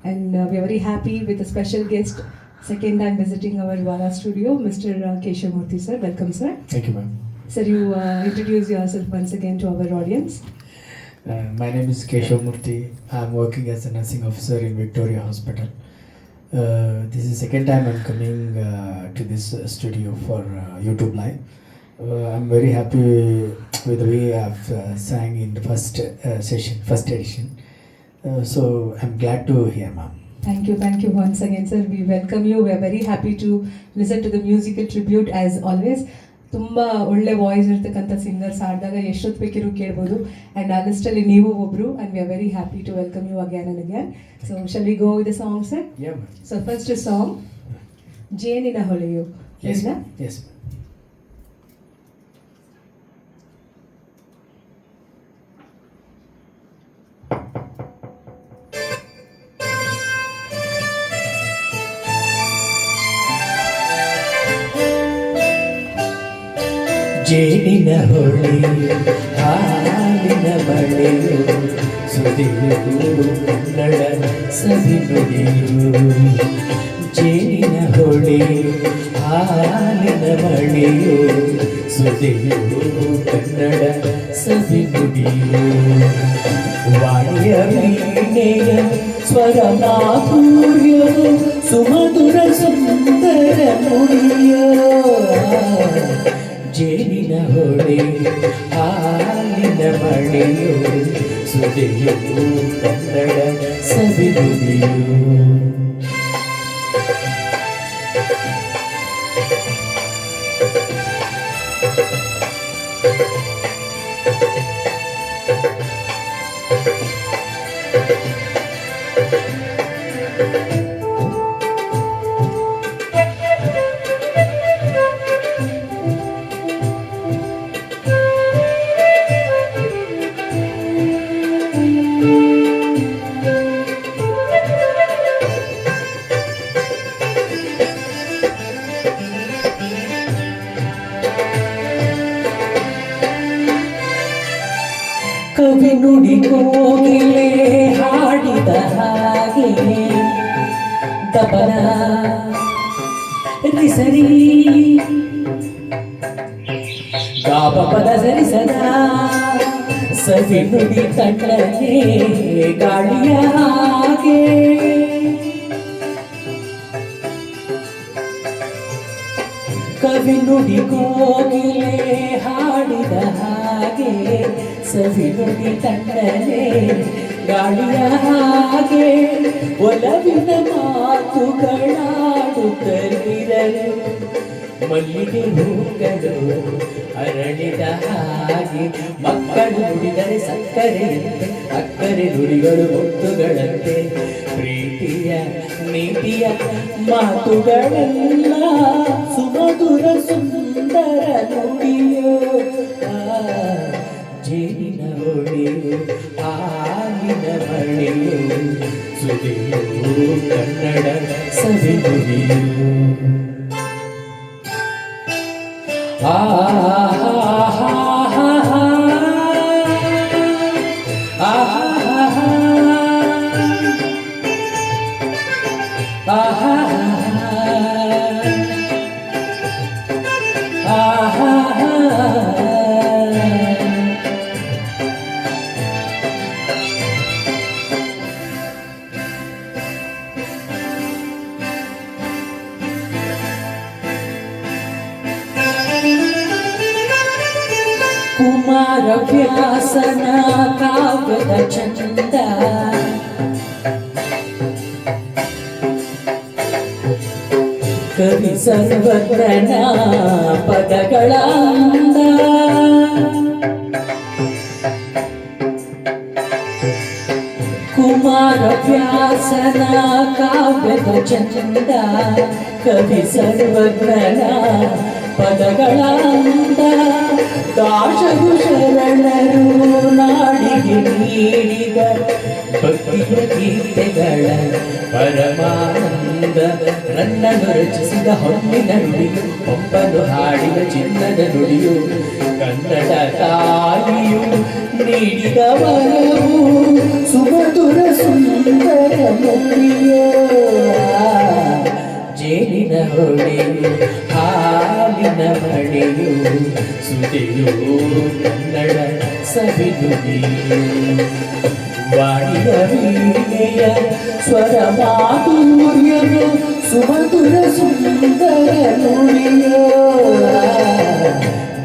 and we are very happy with a special guest, second time visiting our Vara studio, Mr. Keshavamurthy sir. Welcome, sir. Thank you, ma'am. Sir, you introduce yourself once again to our audience. My name is Keshavamurthy. I'm working as a nursing officer in Victoria Hospital. This is the second time I'm coming to this studio for YouTube Live. I'm very happy with the way I've sang in the first session, first edition. So I'm glad to hear, ma'am. Thank you once again, sir. We welcome you. We are very happy to listen to the musical tribute as always. ತುಂಬ ಒಳ್ಳೆ voice ಇರ್ತಕ್ಕಂಥ singers ಆಡಿದಾಗ ಎಷ್ಟೊತ್ತು ಬೇಕಿರೋ ಕೇಳ್ಬೋದು and ಆ ಲಿಸ್ಟಲ್ಲಿ ನೀವು ಒಬ್ಬರು and we are very happy to welcome you again and again. So shall we go with the song sir? So first song ಜೇನಿನ ಹೊಳೆಯು. ಎಸ್. ಜೇನಿನ ಹೊಳೆಯು ಹಾಲಿನ ಬಳೆಯು ಸುದಿಯು ಕನ್ನಡ ಸವಿನುಡಿಯು. ಜೇನಿನ ಹೊಳೆಯು ಹಾಲಿನ ಬಳೆಯು ಸುದಿಯು ಕನ್ನಡ ಸವಿನುಡಿಯು. ವಾಣಿಯ ವೀಣೆಯ ಸ್ವರ ಮಾಧುರ್ಯವು ಸುಮಧುರ ಸುಂದರ ನುಡಿಯೋ. ಜೇನಿನ ಹೊಳೆ ಹಾಲಿನ ಮಳೆಯು ಸುದೆಯು ಕನ್ನಡ ಸವಿನುಡಿಯು. ಕವಿ ನುಡಿ ಕೋಗಿಲೆ ಹಾಡಿದ ಹಾಗೆ ದಬನ ಸರಿ ಗಾಪ ಪದ ಸರಿ ಸದಾ ಸವಿ ನುಡಿ ತಟ್ಟನೆ ಗಾಳಿಯ ಹಾಗೆ. ಕವಿ ನುಡಿ ಕೋಗಿಲೆ ಹಾಡಿದ ಹಾಗೆ ಸವಿ ನುಡಿ ತಣ್ಣನೆ ಗಾಳಿಯ ಹಾಗೆ ಒಲವಿನ ಮಾತುಗಳಾಡುತ್ತಲಿರಲು ಮಲ್ಲಿಗೆ ಹೂಗಳು ಅರಳಿದ ಹಾಗೆ. ಮಕ್ಕಳು ನುಡಿದರೆ ಸಕ್ಕರೆಯಂತೆ ಅಕ್ಕರೆ ನುಡಿಗಳು ಮುತ್ತುಗಳಂತೆ ಪ್ರೀತಿಯ ನೀತಿಯ ಮಾತುಗಳೆಲ್ಲ ಸುಮಧುರ ಸುಂದರ ನುಡಿಯೋ. ಜೇನಿನ ಹೊಳೆಯು ಹಾಲಿನ ಮಳೆಯು ಸುದಿಯು ಕನ್ನಡ ಸವಿನುಡಿಯು. ಆ ಕುಮಾರ ವ್ಯಾಸನ ಕಾವ್ಯದ ಚಂದ ಕವಿ ಸರ್ವಜ್ಞನ ಪದಗಳ ಅಂದ. ಕುಮಾರ ವ್ಯಾಸನ ಕಾವ್ಯದ ಚಂದ ಕವಿ ಸರ್ವಜ್ಞನ ಪದಗಳಾಂತ ದಾಶರು ಶರಣರು ನಾಡಿಗೆ ನೀಡಿದ ಭಕ್ತಿಯ ಗೀತೆಗಳ ಪರಮಾನಂದ ರನ್ನನು ರಚಿಸಿದ ಹೊನ್ನಿನ ನುಡಿಯು ಒಬ್ಬನು ಹಾಡಿದ ಚಿನ್ನದ ನುಡಿಯು ಕನ್ನಡ ತಾಯಿಯು ನೀಡಿದ ವರವು ಸುಮಧುರ ಸುಂದರ ನುಡಿಯೋ ಜೇನಿನ ಹೊಳೆಯು ಹಾಲಿನ ಮಳೆಯು ಸುದೆಯು ಕನ್ನಡ ಸವಿನುಡಿಯು ವಾಣಿಯ ವೀಣೆಯ ಸ್ವರ ಮಾಧುರ್ಯವು ಸುಮಧುರ ಸುಂದರ ನುಡಿಯೋ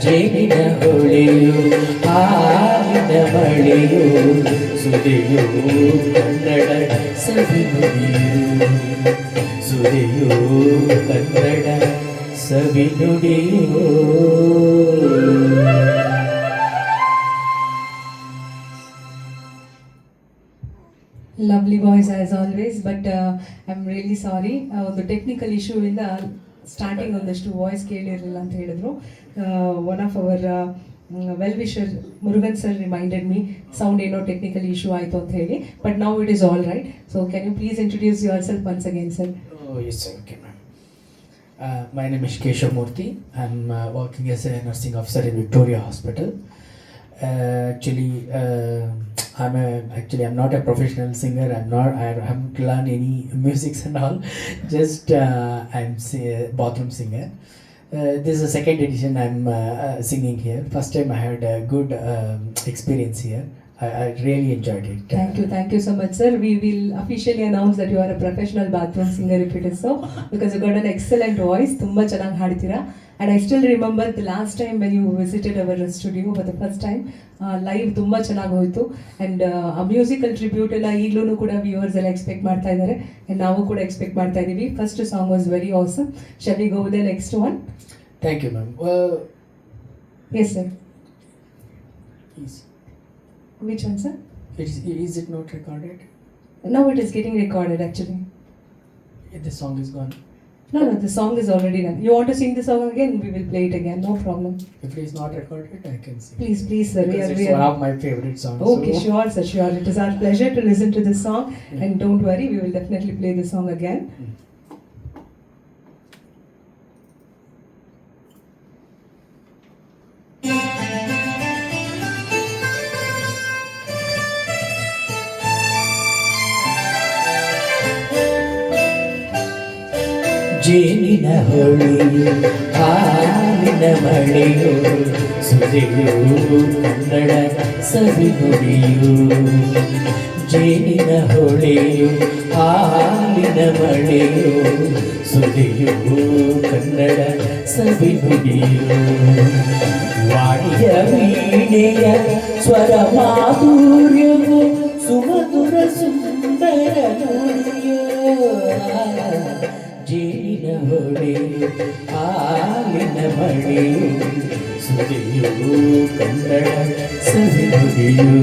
ಜೇನಿನ ಹೊಳೆಯು ಹಾಲಿನ ಮಳೆಯು ಸುದೆಯು ಕನ್ನಡ ಸವಿನುಡಿಯು ಸುದೆಯು ಕನ್ನಡ ಸವಿನುಡಿಯೋ lovely voice as always but I am really sorry ಒಂದು ಟೆಕ್ನಿಕಲ್ ಇಶ್ಯೂ ಇಂದ ಸ್ಟಾರ್ಟಿಂಗ್ ಒಂದಷ್ಟು ವಾಯ್ಸ್ ಕೇಳಿರಲಿಲ್ಲ ಅಂತ ಹೇಳಿದ್ರು one of our well wisher Murugan sir reminded me sound ಏನೋ ಟೆಕ್ನಿಕಲ್ ಇಶ್ಯೂ ಆಯಿತು ಅಂತ ಹೇಳಿ but now it is all right so can you please introduce yourself once again sir Yes, sir. Okay, ma'am. My name is Keshav Murthy. I'm working as a nursing officer in Victoria Hospital. I'm not a professional singer. I haven't learned any music and all. Just I'm a bathroom singer. This is the second edition I'm singing here. First time I had a good experience here. I really enjoyed it. Thank you so much, sir. We will officially announce that you are a professional bathroom singer if it is so, because you got an excellent voice. Tumba chanag haadtira. And I still remember the last time when you visited our studio for the first time. Live tumba chanag hoytu. And a musical tribute ella ಈಗಲೂ ಕೂಡ viewers ಎಲ್ಲ expect ಮಾಡ್ತಾ ಇದ್ದಾರೆ. And ನಾವು ಕೂಡ expect ಮಾಡ್ತಾ ಇದೀವಿ. First song was very awesome. Shall we go with the next one? Thank you, ma'am. Yes, sir. Is Which one, sir? is it not recorded? Now it is getting recorded actually. The song is gone. No, the song is already done. You want to sing the song again? We will play it again. No problem. If it is not recorded, I can sing. Please, sir. Because it's one of my favorite songs. Okay, so. sure, sir, sure. It is our pleasure to listen to this song. And don't worry, we will definitely play the song again. ಜೇನಿನ ಹೊಳೆಯು ಹಾಲಿನ ಮಳೆಯು ಸುದೆಯು ಕನ್ನಡ ಸವಿನುಡಿಯು ಜೇನಿನ ಹೊಳೆಯು ಹಾಲಿನ ಮಳೆಯು ಸುದೆಯು ಕನ್ನಡ ಸವಿನುಡಿಯು ವಾಣಿಯ ವೀಣೆಯ ಸ್ವರ ಮಾಧುರ್ಯವು ಸುಮಧುರ ಸುಂದರ ನುಡಿಯೋ ಜೇನಿನ ಹೊಳೆಯು ಹಾಲಿನ ಮಳೆಯು ಸುದೆಯು ಕನ್ನಡ ಸವಿನುಡಿಯು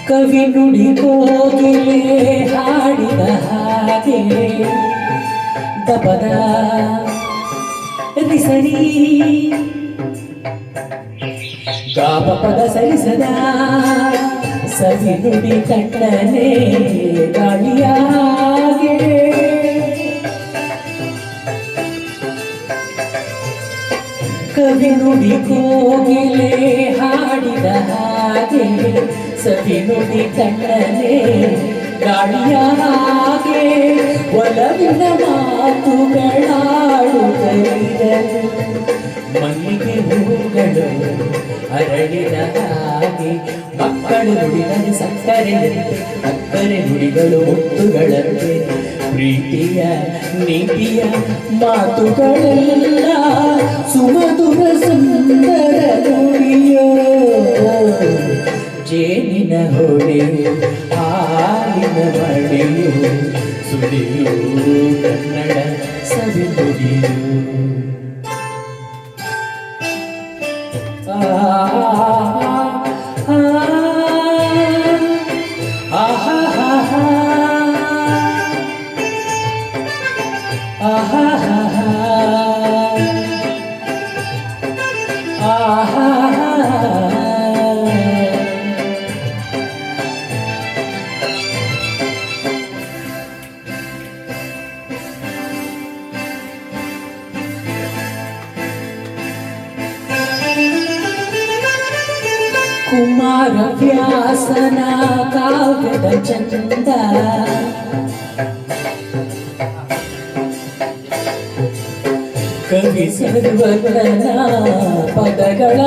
ಕವಿ ನುಡಿ ಕೋಗಿಲೆ ಹಾಡಿದ ಹಾಗೆ ದಪದ ಸರಿ ಗಾಪ ಪದ ಸರಿಸದ ಸವಿ ನುಡಿ ಕಣ್ಣನೆ ಗಾಳಿಯಾಗೆ ಕವಿ ನುಡಿ ಕೋಗಿಲೆ ಹಾಡಿದ ಹಾಗೆ ಸವಿ ನುಡಿ ಕಣ್ಣನೆ ಗಾಳಿಯಾಗೆ ಒಲವಿನ ಮಾತುಗಳಾಡುತ್ತಲಿರಲು ಮಲ್ಲಿಗೆ ಹೂಗಳು ಅರಳಿದ ಹಾಗೆ ಮಕ್ಕಳು ನುಡಿಗಳು ಸಕ್ಕರೆಯಂತೆ ಅಕ್ಕರೆ ನುಡಿಗಳು ಮುತ್ತುಗಳಂತೆ ಪ್ರೀತಿಯ ನೀತಿಯ ಮಾತುಗಳೆಲ್ಲ ಸುಮಧುರ ಸುಂದರ ನುಡಿಯೋ ಜೇನಿನ ಹೊಳೆಯು ಹಾಲಿನ ಮಳೆಯು ಸುಡಿಯು ಕನ್ನಡ ಸವಿ ನುಡಿಯು ಕುಮಾರ ವ್ಯಾಸನ ಕಾವ್ಯದ ಚಂದ ಕವಿ ಸರ್ವಜ್ಞನ ಪದಗಳ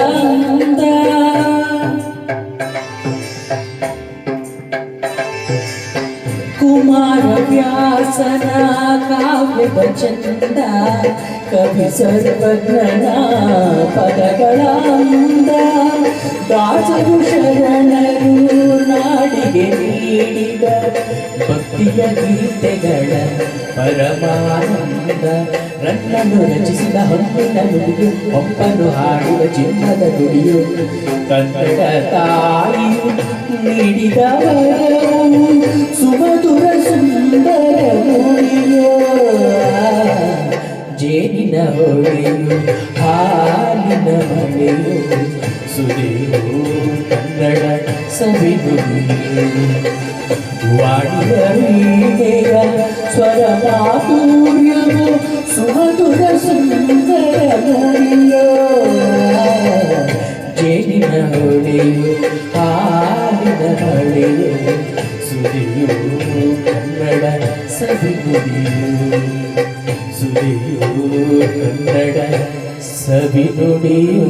ಅಂದ ಕುಮಾರ ವ್ಯಾಸನ ಕಾವ್ಯದ ಚಂದ ಕವಿ ಸರ್ವಜ್ಞನ ಪದಗಳ ಅಂದ ದಾಸರು ಶರಣರು ನಾಡಿಗೆ ನೀಡಿದ ಭಕ್ತಿಯ ಗೀತೆಗಳ ಪರಮಾನಂದ ರನ್ನನು ರಚಿಸಿದ ಹೊನ್ನಿನ ನುಡಿಯು ಒಪ್ಪನು ಹಾಡಿದ ಚಿನ್ನದ ನುಡಿಯು ಕನ್ನಡ ತಾಯಿಯು ನೀಡಿದ ಸುಮಧುರ ಸುಂದರ ನುಡಿಯೋ ಜೇನಿನ ಹೊಳೆಯು ಹಾಲಿನ ಮಳೆಯು ಸುರಿಯೋ ಕನ್ನಡ ಸವಿ ನುಡಿಯು ವಾಡಿಯ ವೀಣೆಯ ಸ್ವರ ಮಾಧುರ್ಯವು ಸುಮಧುರ ಸುಂದರ ನುಡಿಯೋ ಜೇನಿನ ಹೊಳೆಯು ಹಾಲಿನ ಮಳೆಯು ಸುರಿಯೋ ಕನ್ನಡ ಸವಿ ನುಡಿಯು ಸುರಿಯೋ ಕನ್ನಡ ಸವಿ ನುಡಿಯೋ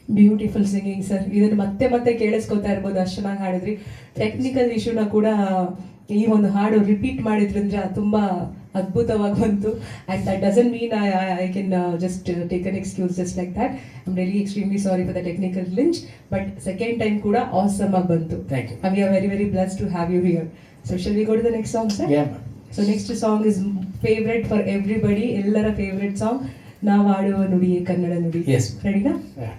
ಬ್ಯೂಟಿಫುಲ್ ಸಿಂಗಿಂಗ್ ಸರ್. ಇದನ್ನು ಮತ್ತೆ ಮತ್ತೆ ಕೇಳಿಸ್ಕೊತಾ ಇರ್ಬೋದು, ಅಷ್ಟು ಚೆನ್ನಾಗಿ ಹಾಡಿದ್ರಿ. ಟೆಕ್ನಿಕಲ್ ಇಶ್ಯೂನ ಕೂಡ ಈ ಒಂದು ಹಾಡು ರಿಪೀಟ್ ಮಾಡಿದ್ರಿಂದ ತುಂಬ ಅದ್ಭುತವಾಗಿ ಬಂತು. And that doesn't mean I can just take an excuse just like that. I'm really extremely sorry for the technical glitch, but second time ಕೂಡ ಆಸಮ್ ಆಗಿ ಬಂತು. Thank you. And we are very very blessed to have you here. So shall we go to the next song, sir? Yeah, ma'am. So next song is favorite for everybody, ಎಲ್ಲರ favourite song, ನಾವು ಆಡುವ ನುಡಿಯೇ ಕನ್ನಡ ನುಡಿ. Yes. ರೆಡಿನಾ? Yeah.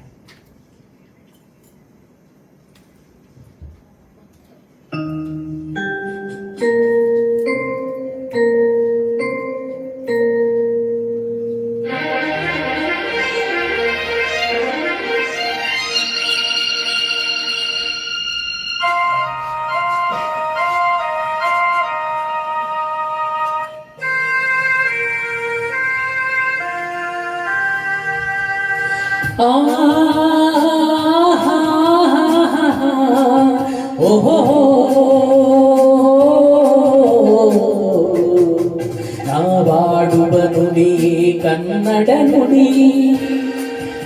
ನಾವಾಡುವ ನುಡಿ ಕನ್ನಡ ನುಡಿ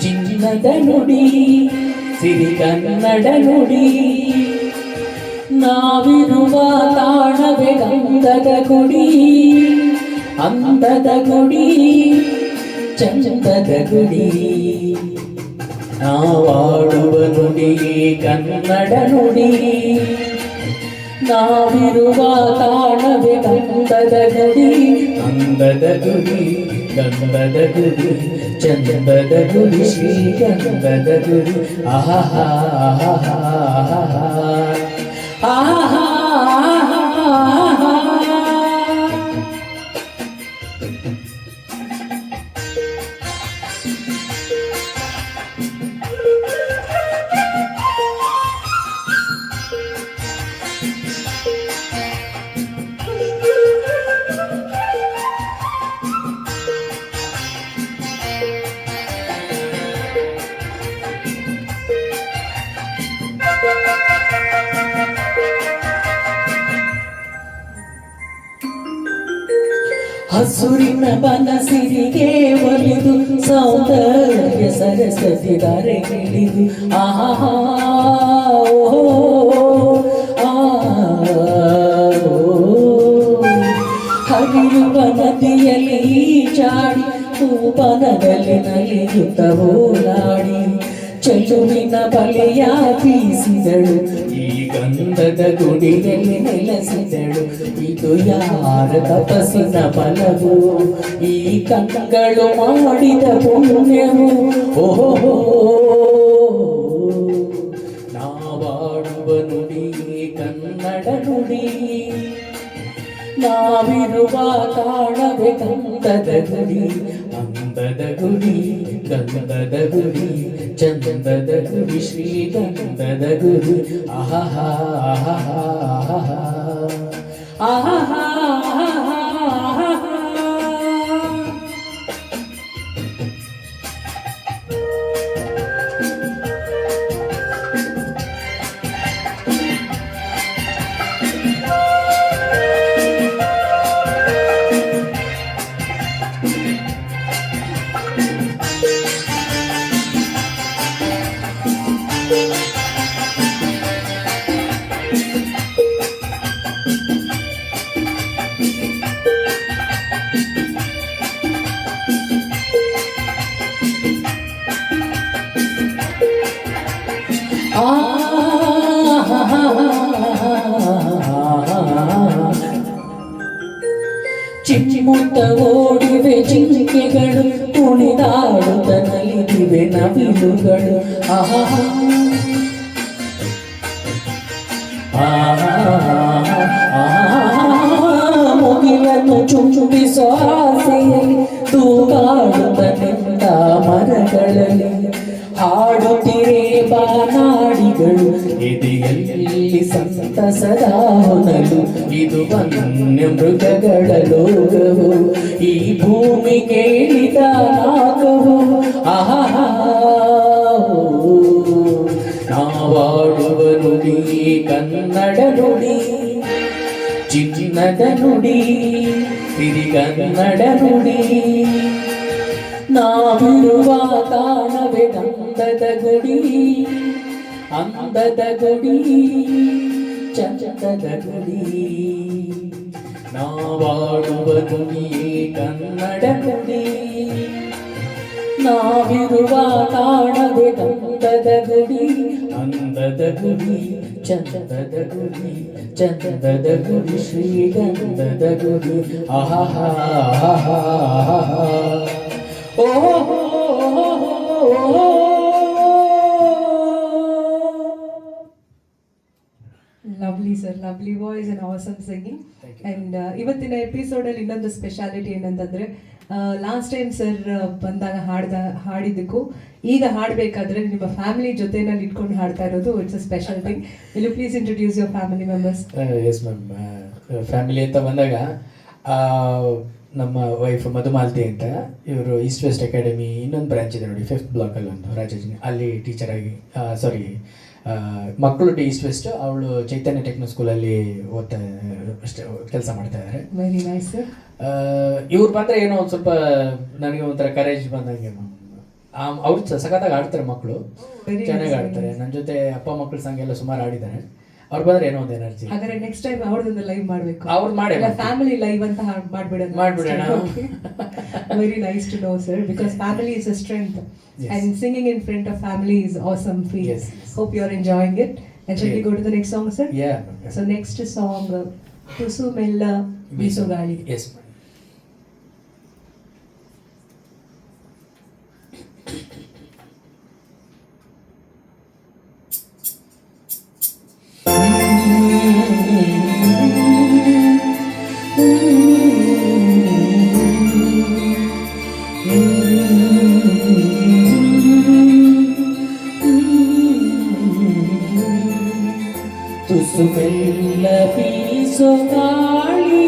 ಚಿನ್ನದ ನುಡಿ ಸಿರಿ ಕನ್ನಡ ನುಡಿ ನಾವಿರುವ ತಾಣವೇ ಗಂಧದ ಗುಡಿ ಅಂದದ ಗುಡಿ ಚಂದದ ಗುಡಿ ನಾವಾಡುವ ನುಡಿ ಕನ್ನಡ ನುಡಿ ನಾವಿರುವ ತಾಣವೇ ಗಂಧದ ಗುಡಿ ಅಂದದ ಗುಡಿ ಗಂಧದ ಗುಡಿ ಚಂದದ ಗುಡಿ ಶ್ರೀಗಂಧದ ಗುಡಿ ಆಹಾ ಆಹಾ ಆಹಾ ಹಸುರಿನ ಬನಸಿರಿಗೆ ಒಲಿದು ಸೌಂದರ್ಯ ಸರಸ್ವತಿ ಧಾರೆಗಿಳಿದು ಆಹಾ ಓ ಆ ಹರಿಯುವ ನದಿಯಲ್ಲಿ ಚಾಡಿ ಭೂಪನದಲ್ಲಿ ನಲಿಯುತ್ತ ಓಲಾಡಿ ಚೆಲುವಿನ ಬಲೆಯ ಬೀಸಿದಳು ಈ ಗಂಧದ ಗುಡಿಯಲ್ಲಿ ನೆಲೆಸಿದಳು ಇದು ಯಾರ ತಪಸ್ಸಿನ ಫಲವು ಈ ಕಂಗಳು ಮಾಡಿದ ಪುಣ್ಯವು ಓಹೋ ನಾವಾಡುವ ನುಡಿ ಕನ್ನಡ ನುಡಿ ನಾವಿರುವ ತಾಣವೇ ಗಂಧದ ಗುಡಿ ಅಂದದ ಗುಡಿ ಗಂಧದ ಗುಡಿ ಚಂದದ ಗುಡಿ ಶ್ರೀಗಂಧದ ಗುಡಿ ಆಹಾ ಆಹಾ ಆಹಾ ಚಿಮ್ಮುತ್ತ ಓಡಿವೆ ಜಿಂಕೆಗಳು ಕುಣಿದಾಡುತ್ತ ನಲಿದಿವೆ ನವಿಲುಗಳು ಆಹಾ ಮುಗಿಲನ್ನು ಚುಂಬಿಸೋ ಆಸೆಯಲ್ಲಿ ತೂಗಾಡುತ್ತ ನಿಂತ ಮರಗಳಲ್ಲಿ ಹಾಡುತ್ತಿರೇ ಬಾನಾಡಿಗಳು ಎದೆಯಲ್ಲಿ ಸಂತಸದ ಹೊನಲು ಇದು ವನ್ಯ ಮೃಗಗಳ ಲೋಕವು ಈ ಭೂಮಿಗೆ ಇಳಿದ ನಾಗವು ಆಹಾ ನಾವಾಡುವ ನುಡಿ ಕನ್ನಡ ನುಡಿ ಚಿನ್ನದ ನುಡಿ ಸಿರಿಗನ್ನಡ ನುಡಿ ನಾವಿರುವ ತಾಣವೇ ಗಂಧದ ಗುಡಿ ಅಂದದ ಗುಡಿ ಚಂದದ ಗುಡಿ ನಾವಾಡುವ ನುಡಿಯೇ ಕನ್ನಡ ನುಡಿ ನಾವಿರುವ ತಾಣವೇ ಗಂಧದ ಗುಡಿ ಅಂದದ ಗುಡಿ ಚಂದದ ಗುಡಿ ಚಂದದ ಗುಡಿ ಶ್ರೀಗಂಧದ ಗುಡಿ ಆಹಾ lovely sir, lovely voice and awesome singing. And ಇವತ್ತಿನ ಎಪಿಸೋಡಲ್ಲಿ ಇನ್ನೊಂದು ಸ್ಪೆಷಾಲಿಟಿ ಏನಂತಂದ್ರೆ, ಲಾಸ್ಟ್ ಟೈಮ್ ಸರ್ ಬಂದಾಗ ಹಾಡಿದ್ದಕ್ಕೂ ಈಗ ಹಾಡಬೇಕಾದ್ರೆ ನಿಮ್ಮ ಫ್ಯಾಮಿಲಿ ಜೊತೆನಲ್ಲಿ ಇಟ್ಕೊಂಡು ಹಾಡ್ತಾ ಇರೋದು it's a special thing. Will you please introduce your family members? Yes ma'am, family ಅಂತ ಬಂದಾಗ ನಮ್ಮ ವೈಫ್ ಮಧುಮಾಲತಿ ಅಂತ, ಇವರು ಈಸ್ಟ್ ವೆಸ್ಟ್ ಅಕಾಡೆಮಿ ಇನ್ನೊಂದು ಬ್ರಾಂಚ್ ಇದೆ ನೋಡಿ, 5th ಬ್ಲಾಕಲ್ಲಿ ಒಂದು ರಾಜಾಜಿನಿ, ಅಲ್ಲಿ ಟೀಚರಾಗಿ ಮಕ್ಕಳು ಈಸ್ಟ್ ವೆಸ್ಟ್, ಅವಳು ಚೈತನ್ಯ ಟೆಕ್ನೋ ಸ್ಕೂಲಲ್ಲಿ ಓದ್ತಾ ಕೆಲಸ ಮಾಡ್ತಾ ಇದ್ದಾರೆ. Very nice sir. ಇವ್ರು ಬಂದರೆ ಏನೋ ಒಂದು ಸ್ವಲ್ಪ ನನಗೆ ಒಂಥರ ಕರೇಜ್ ಬಂದಂಗೆ ಮ್ಯಾಮ್. ಅವ್ರು ಸಖತ್ತಾಗಿ ಆಡ್ತಾರೆ, ಮಕ್ಕಳು ಚೆನ್ನಾಗಿ ಆಡ್ತಾರೆ. ನನ್ನ ಜೊತೆ ಅಪ್ಪ ಮಕ್ಕಳ ಸಂಘ ಎಲ್ಲ ಸುಮಾರು ಆಡಿದ್ದಾರೆ. ಅವ್ರು ಬಂದ್ರೆ ಏನೋ ಒಂದು ಎನರ್ಜಿ. ಹಾಗಾದ್ರೆ ನೆಕ್ಸ್ಟ್ ಟೈಮ್ ಅವ್ರದೊಂದು ಲೈವ್ ಮಾಡಬೇಕು. ಅವ್ರು ಮಾಡಿ ಫ್ಯಾಮಿಲಿ ಲೈವ್ ಅಂತ ಮಾಡ್ಬಿಡೋಣ. Very nice to know sir, because family is a strength and singing in front of family is awesome feel. Yes. Hope you are enjoying it. And shall we go to the next song, sir? Yeah. So next song, Tusu Mella Biso Gali. Yes. ತುಸು ಮೆಲ್ಲ ಬೀಸೋ ಗಾಳಿಯೇ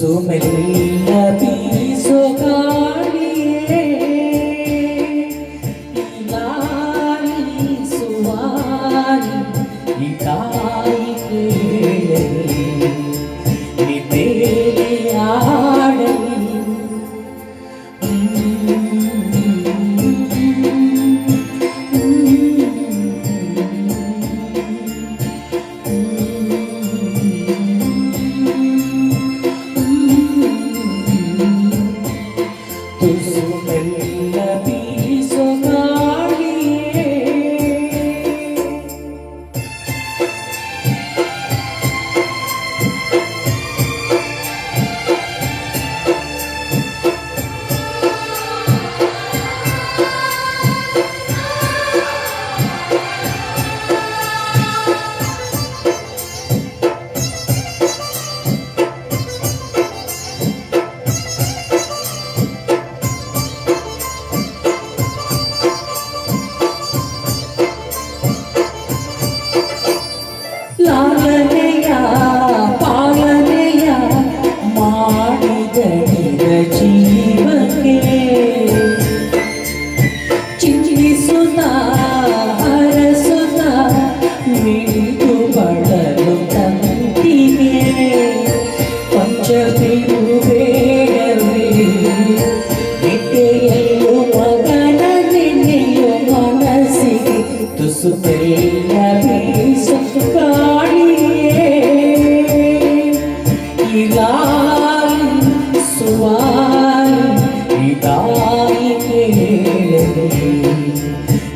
ತುಸು ಮೆಲ್ಲ ಬೀಸೋ ಗಾಳಿಯೇ ಈ ಗಾಳಿ ಸುವಾಲಿ ಈ ತಾಯಿ ಕೇಳಲಿ ನಿದ್ದೇಲಿ ಆಡಲಿ ತುಸು ಮೆಲ್ಲ ಬೀಸೋ ಗಾಳಿಯೇ ಲಾಲನೆಯ ಪಾಲನೆಯ ಮಾಡಿದಡಿದ ಜೀವಕ್ಕೆ ಚಿಂತಿಸುತ್ತ ಹರಸುತ್ತ ಮಿಡಿದು ಬಡಲು ತಂತಿಗೆ ಪಂಚಬಿಡು ಬೇಡವೇ ನಿದ್ದೆಯಲ್ಲೂ ಮಗನ ನಿನ್ನೆಯು ಮನಸ್ಸಿಗೆ ತುಸು ತೆಲ್ಲ ಬೀಸು ಗಾಳಿಯೇ ಈ ಗಾಳಿ ಸುವಾಲಿ ಈ ತಾಯಿ ಕೇಳಲಿ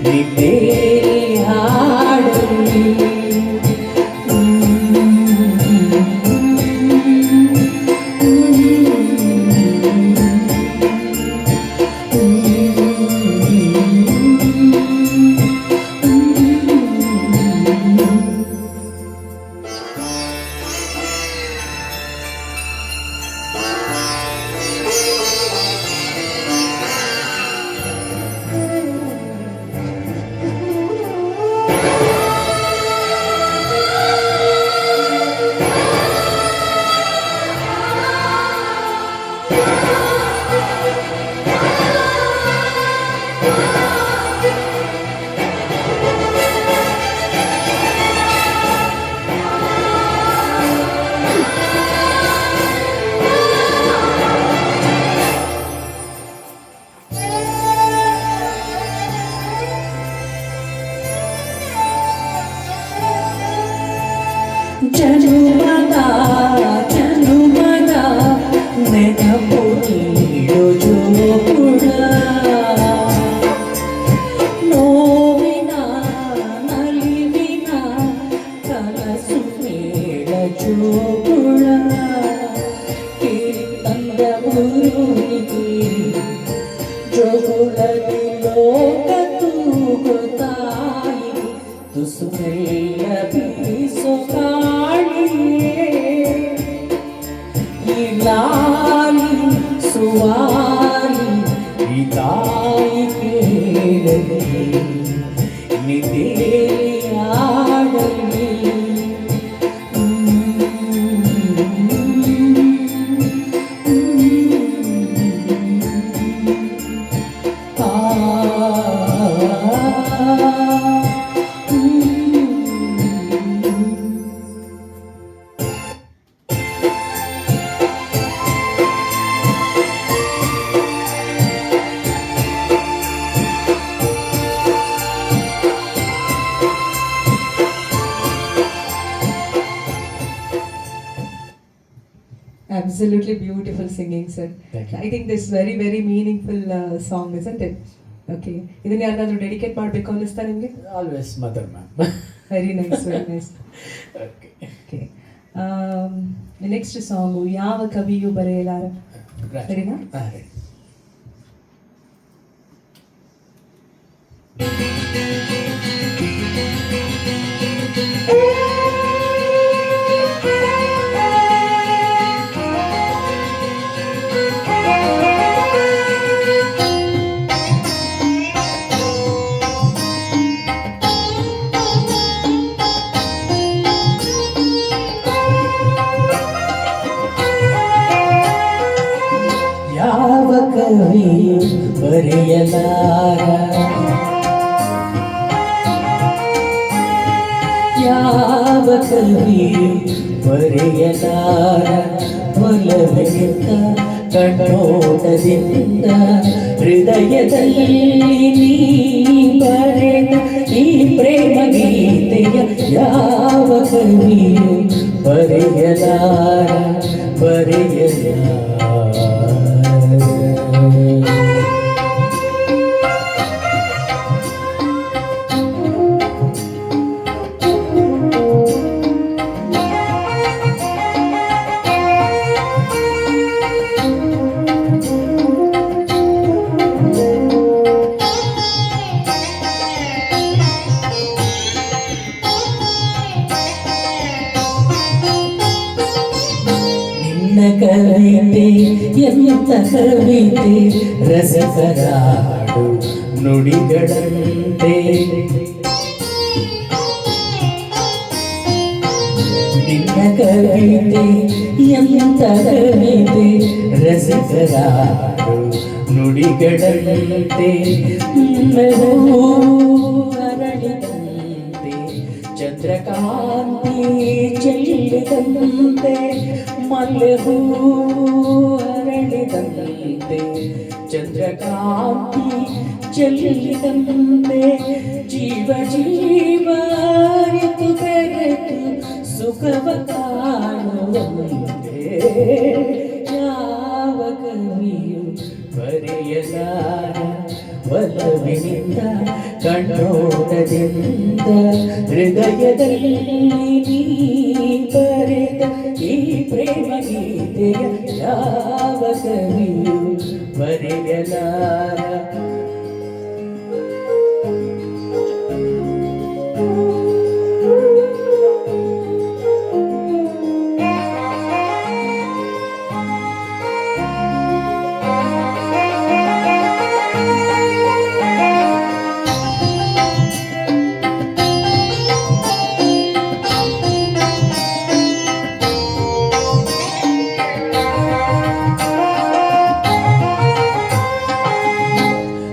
ನಿದ್ದೇಲಿ ಹಾಡಲಿ ಜನುಮದ ಜನುಮದ ನೆನಪು ನೀಡು ಜೋಗುಳ ನೋವಿನ ನಲಿವಿನ ಕನಸು ಮೇಳ ಜೋಗುಳ ತಂದ ಗುರುವಿಗೆ ಜೋಗುಳದಿ ಲೋಕ ತೂಗುತ್ತಾಯಿ ತುಸು ಮೆಲ್ಲ ಬೀಸೋ ಗಾಳಿಯೇ ಈ ಲಾಲಿ ಸುವಾಲಿ ಈ ತಾಯಿ ಕೇಳಲಿ ನಿದ್ದೇಲಿ ಆಡಲಿ Absolutely beautiful singing, sir. Thank you. I think this very very meaningful song, isn't it? Okay. ಇದನ್ನ ಯಾರಿಗಾದ್ರೂ ಡೆಡಿಕೇಟ್ ಮಾಡಬೇಕು ಅನ್ನಿಸ್ತಾ ನಿಮಗೆ? Always mother ma'am. Very nice, very nice. Okay okay. Next song ಯಾವ ಕವಿಯು ಬರೆಯಲಾರ. ಸರಿನಾ? ಹಾಂ. ಕವಿಯು ಬರೆಯಲಾರ ಯಾವ ಕವಿಯು ಬರೆಯಲಾರ ಒಲವೆಂತ ಕಣ್ಣೋಟದಿಂದ ಹೃದಯದಲ್ಲಿ ನೀ ಬರೆದ ಈ ಪ್ರೇಮ ಗೀತೆಯ ಯಾವ ಕವಿಯು ಬರೆಯಲಾರ ಬರೆಯಲಾರ. ಕವಿತೆ ಎಂತ ಕವಿತೆ ರಸಕರಾಡು ನುಡಿಗಳಂತೆ ನಿನ್ನ ಕವಿತೆ ಎಂತ ಕವಿತೆ ರಸಕರಾಡು ನುಡಿಗಳಂತೆ ಅರಳಿದಂತೆ ಚಂದ್ರಕಾಂತಿ ಚೆಲ್ಲಿದಂತೆ ಮಲ್ಲೆಹೂ ಅರಳಿದಂತೆ ಚಂದ್ರಕಾಂತಿ ಚೆಲ್ಲಿದಂತೆ ಜೀವ ಜೀವ ಅರಿತು ಬೆರೆತು ಸುಖವ ಕಾಣುವಂತೆ ಯಾವ ಕವಿಯು ಬರೆಯಲಾರ ಒಲವಿನಿಂದ ಕಣ್ಣೋಟದಿಂದ ಹೃದಯದಲ್ಲಿ ನೀ ಬರೆದ ಈ ಪ್ರೇಮ ಗೀತೆಯ ಯಾವ ಕವಿಯು ಬರೆಯಲಾರ.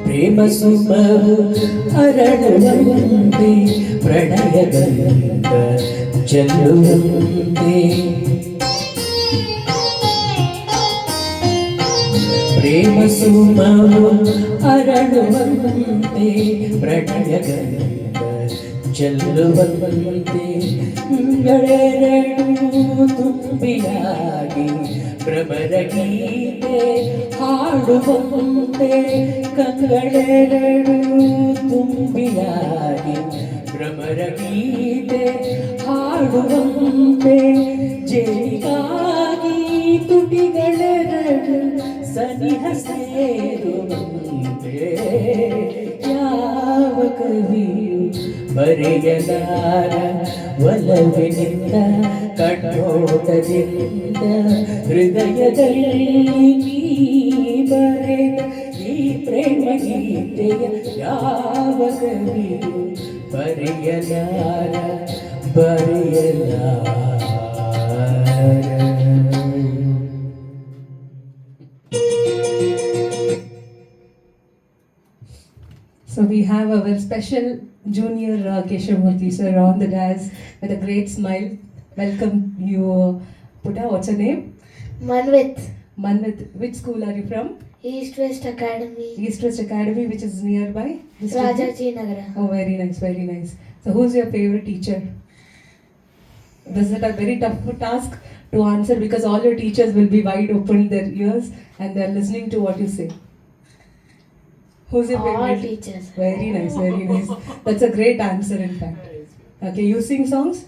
ಪ್ರೇಮ ಸುಮವು ಅರಳುವಂತೆ ಪ್ರಣಯಗಂಧ ಚೆಲ್ಲುವಂತೆ ಪ್ರೇಮ ಸುಮವು ಅರಳುವಂತೆ ಪ್ರಣಯಗಂಧ ಚೆಲ್ಲುವಂತೆ ಗಳೆರಡು ತುಂಬಿಯಾಗಿ ಭ್ರಮರ ಗೀತೆ ಹಾಡುವಂತೆ ಕಂಗಳೆರಡು ತುಂಬಿಯಾಗಿ ಭ್ರಮರ ಗೀತೆ ಹಾಡುವಂತೆ ಜೇನಿಗಾಗಿ ತುಟಿಗಳೆರಡು ಸನಿಹ ಸೇರುವಂತೆ ಯಾವ ಕವಿಯು ಬರೆಯಲಾರ ಒಲವಿನಿಂದ ಕಣ್ಣೋಟದಿಂದ ಹೃದಯದಲ್ಲಿ ನೀ ಬರೆದ ಈ ಪ್ರೇಮ ಗೀತೆಯ ಯಾವ ಕವಿಯು ಬರೆಯಲಾರ ಬರೆಯಲಾರ. So we have our special junior Keshavamurthy sir on the dais with a great smile. Welcome you, Puta. What's your name? Manvit, Manvit. Which school are you from? East West Academy, East West Academy, which is nearby. this studio? Rajaji Nagara. Oh, very nice, very nice. So who's your favorite teacher? This is a very tough task to answer because all your teachers will be wide open their ears and they're listening to what you say. Who's your All favorite? teachers. Very nice, very nice. That's a great answer, in fact. Okay, you sing songs?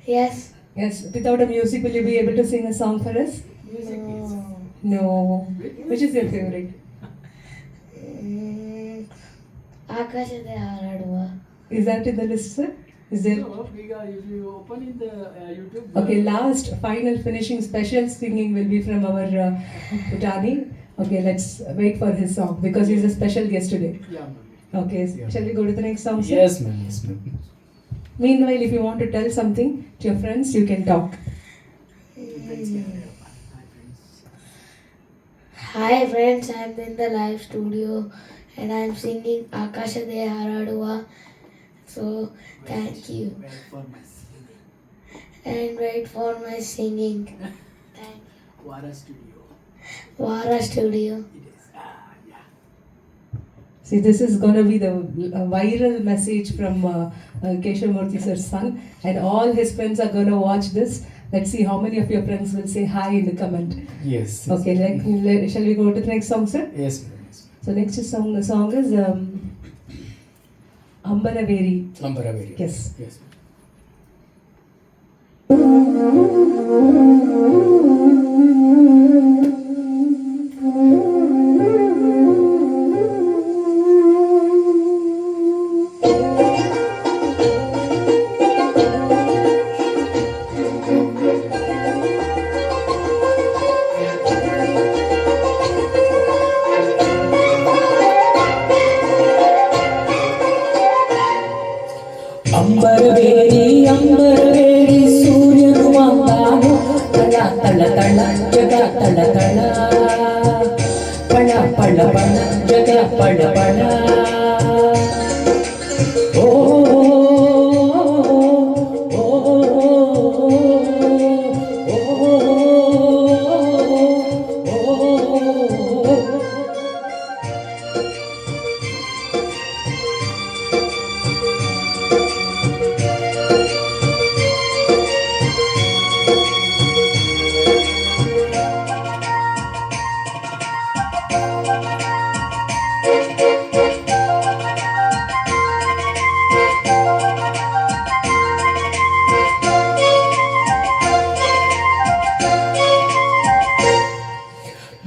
Yes. Yes. Without a music, will you be able to sing a song for us? No. No. Which is your favorite? Akashade Haraduva. Is that in the list, sir? Is there? If you open in the YouTube. Okay, last, final, finishing, special singing will be from our Putani. Okay, let's wait for his song because he's a special guest today. Yeah. Okay, Yeah. shall we go to the next song, sir? Yes, ma'am. Yes, ma'am. Meanwhile, if you want to tell something to your friends, you can talk. Hi friends, I'm in the live studio and I'm singing Akashade Haraduva. So thank you and wait for my singing. Thank you. Vara Studio. See, this is going to be the viral message from Keshavamurthy sir's son, and all his friends are going to watch this. Let's see how many of your friends will say hi in the comment. Yes. Okay, shall we go to the next song, sir? Yes, madam. So next song is Ambaraveri. Ambaraveri. Yes. Yes. ಅಂಬರವೇರಿ ಅಂಬರವೇರಿ ಸೂರ್ಯನು ಬಂದಾನು ತಳ ತಳ ತಳ ಜಗ ತಳ ತಳ ಪಳ ಪಳ ಪಳ ಜಗ ಪಳ ಪಳ ಓ ಓ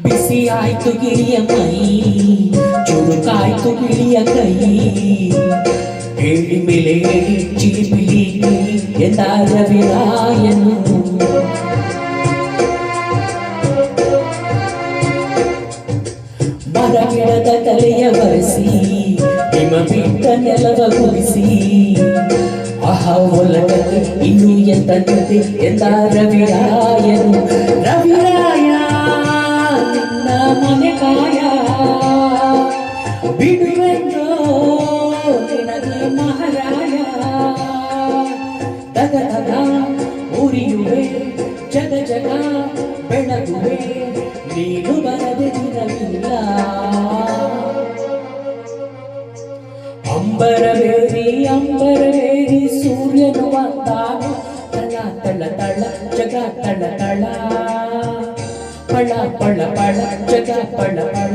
ಬಿಸಿ ಆಯ್ತು ಗಿಳಿಯ ಮೈ ಚುರುಕಾಯ್ತು ಗಿಳಿಯ ಕೈ ಹೇಳಿ ಮೇಲೆ ಹೇಳಿ ಚಿಲಿಪಿಲಿ ಎಂದ ರವಿರಾಯನು ಮರಗಿಡದ ತಲೆಯ ಬರೆಸಿ ಹಿಮ ಬಿಟ್ಟ ನೆಲವ ಗುಡಿಸಿ ಆಹಾ ಒಲಗದೆ ಇನ್ನು ಎಂತಂತೆ ಎಂದ ರವಿರಾಯನು ರವಿರಾಯ ನಿನ್ನ ಮನೆ ಕಾಯ ಬಿಡುವೆಂದೋ ನಿನಗೆ ಮಹಾರಾಯ ತಗ ತಗ ಉರಿಯುವೆ ಜಗ ಜಗ ಬೆಳಗುವೆ ನೀನು ಬರದೆ ದಿನವಿಲ್ಲ ಅಂಬರವೇರಿ ಸೂರ್ಯನು ಬಂದಾನು ತಳ ತಳ ತಳ ಜಗ ತಳ ತಳ ಪಳ ಪಳ ಪಳ ಜಗ ಪಳ ಪಳ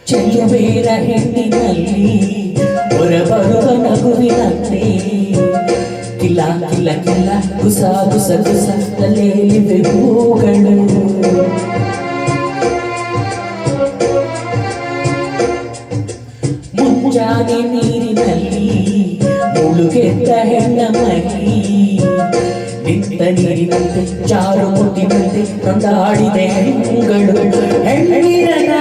ಚೆಲುವೇರ ಹೆಣ್ಣಿನಲ್ಲಿ ಹೊರಬರುವ ನಗುವಿನಂತೆ ಕಿಲ ಕಿಲ ಕಿಲ ಕುಸ ಕುಸ ಕುಸ ತಲೆಯಲಿವೆ ಹೂಗಳು ಮುಂಜಾನೆ ನೀರಿನಲ್ಲಿ ಮುಳುಗೆದ್ದ ಹೆಣ್ಣ ಮೈ ನಿಂತ ನೀರಿನಂತೆ ಚಾರು ಮುಟ್ಟಿನಂತೆ ಕೊಂಡಾಡಿದೆ ಹೆಣ್ಣುಗಳು ಹೆಣ್ಣಿರದ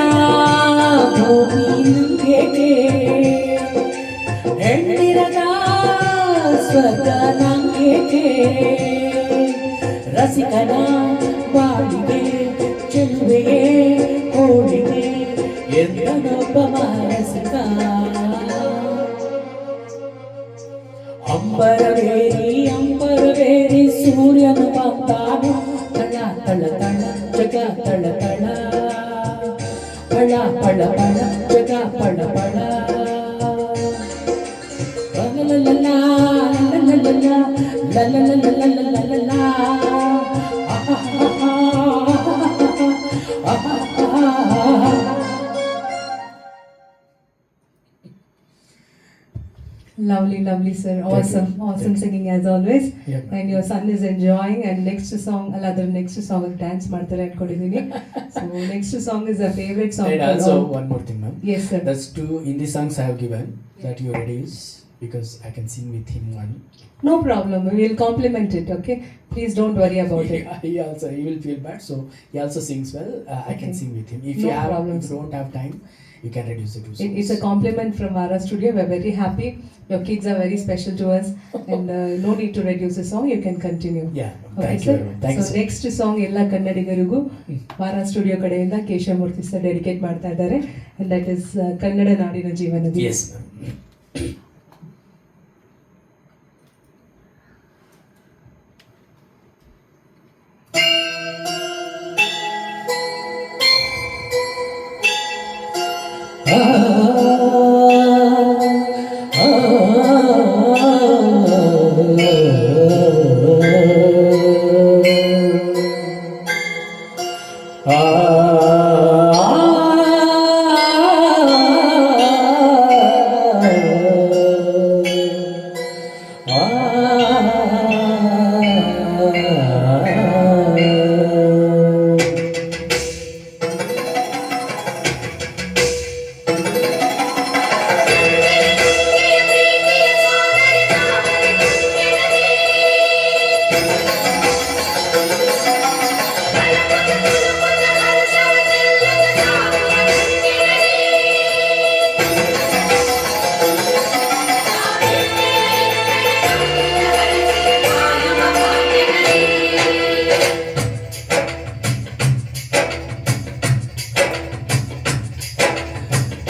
ಹೆಣ್ಣಿರದ ಸ್ವರ್ಗ ನಂಗೆ ರಸಿಕನ ಬಾಳಿಗೆ ಚೆಲುವೆಗೆ ಕೋಳಿಗೆ ಎಂದನೊಬ್ಬ ಮಾನಸಿಕ ಅಂಬರವೇರಿ ಸೂರ್ಯನು ಬಂದಾನು ತಳ ತಳ ತಳ ಜಗ ತಳ ತಳ ಪಳ ಪಳ ಪಳ ಜಗ ಪಳ ಪಳ ಲಲಲಲಲಾ ಲಲಲಲಲಾ ಲಲಲಲಲಲಲಾ ಆಹಾ Lovely, sir. Awesome Thank you. singing as always. Yeah, ma'am. And your son is enjoying. And next song dance ಮಾಡ್ತಾರೆ ಅನ್ಕೊಂಡಿದ್ದೀನಿ. So next song is a favorite song. And for also all. one more thing, ma'am. Yes, sir. That's 2 Hindi songs I have given that you reduce because I can sing with him one. No problem. We will compliment it. Okay. Please don't worry about it. He will feel bad, so he also sings well. I can Okay. sing with him. If No you have, problem, if you sir. don't have time, you can reduce the 2 songs. It's a compliment from Vara Studio. We're very happy. Your kids are very special to us, and no need to reduce the song. You can continue. Yeah, Okay, thank you sir. very much. Thank you, So sir. next song ಎಲ್ಲ ಕನ್ನಡಿಗರಿಗೂ ವಾರ studio ಕಡೆಯಿಂದ Keshavamurthy sir dedicate ಮಾಡ್ತಾ ಇದ್ದಾರೆ, and that is Kannada ನಾಡಿನ ಜೀವನದಿ. Yes, ma'am.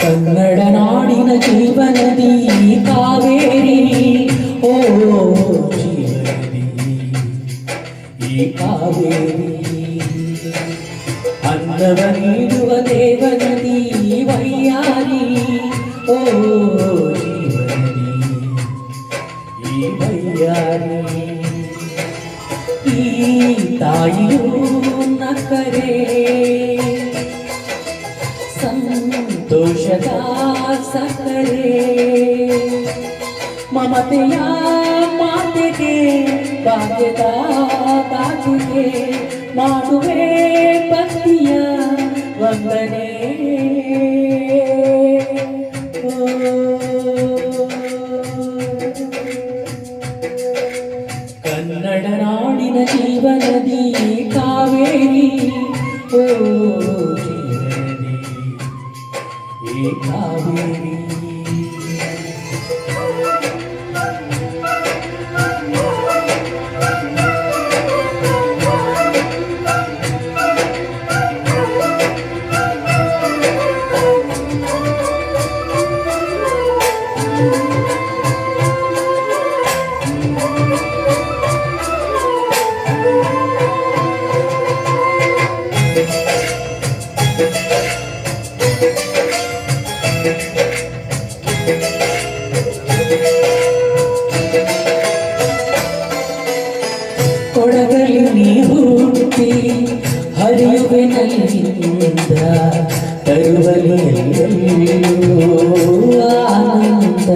Kannada ನಾಡಿನ ಜೀವನದಿ ಕಾವೇರಿ, ಓ ಜೀವನದಿ ಈ ಕಾವೇರಿ, ಅನ್ನವ ನೀಡುವ ದೇವನದಿ ವೈಯಾರಿ, ಓ ಜೀವನದಿ ಈ ವೈಯಾರಿ, ಈ ತಾಯಿಯು ನಕ್ಕರೆ ಸಂತೋಷದ ಸಕ್ಕರೆ, ಮಮತೆಯ ಮಾತೆಗೆ ಭಾಗ್ಯದ ಕಾಟಿಗೆ ಮಾಡುವೆ ಭಕ್ತಿಯ ವಂದನೆ. ಕನ್ನಡ ನಾಡಿನ ಜೀವನದಿ ಕಾವೇರಿ, ಓ ಜೀವನದಿ ಈ ಕಾವೇರಿ. ಕೊಡಗಲಿ ನೀರು ಹುಟ್ಟಿ ಹರಿಯುವೆ ನಲ್ಲಿಂದ, ತರುವಲಿ ಆನಂದ,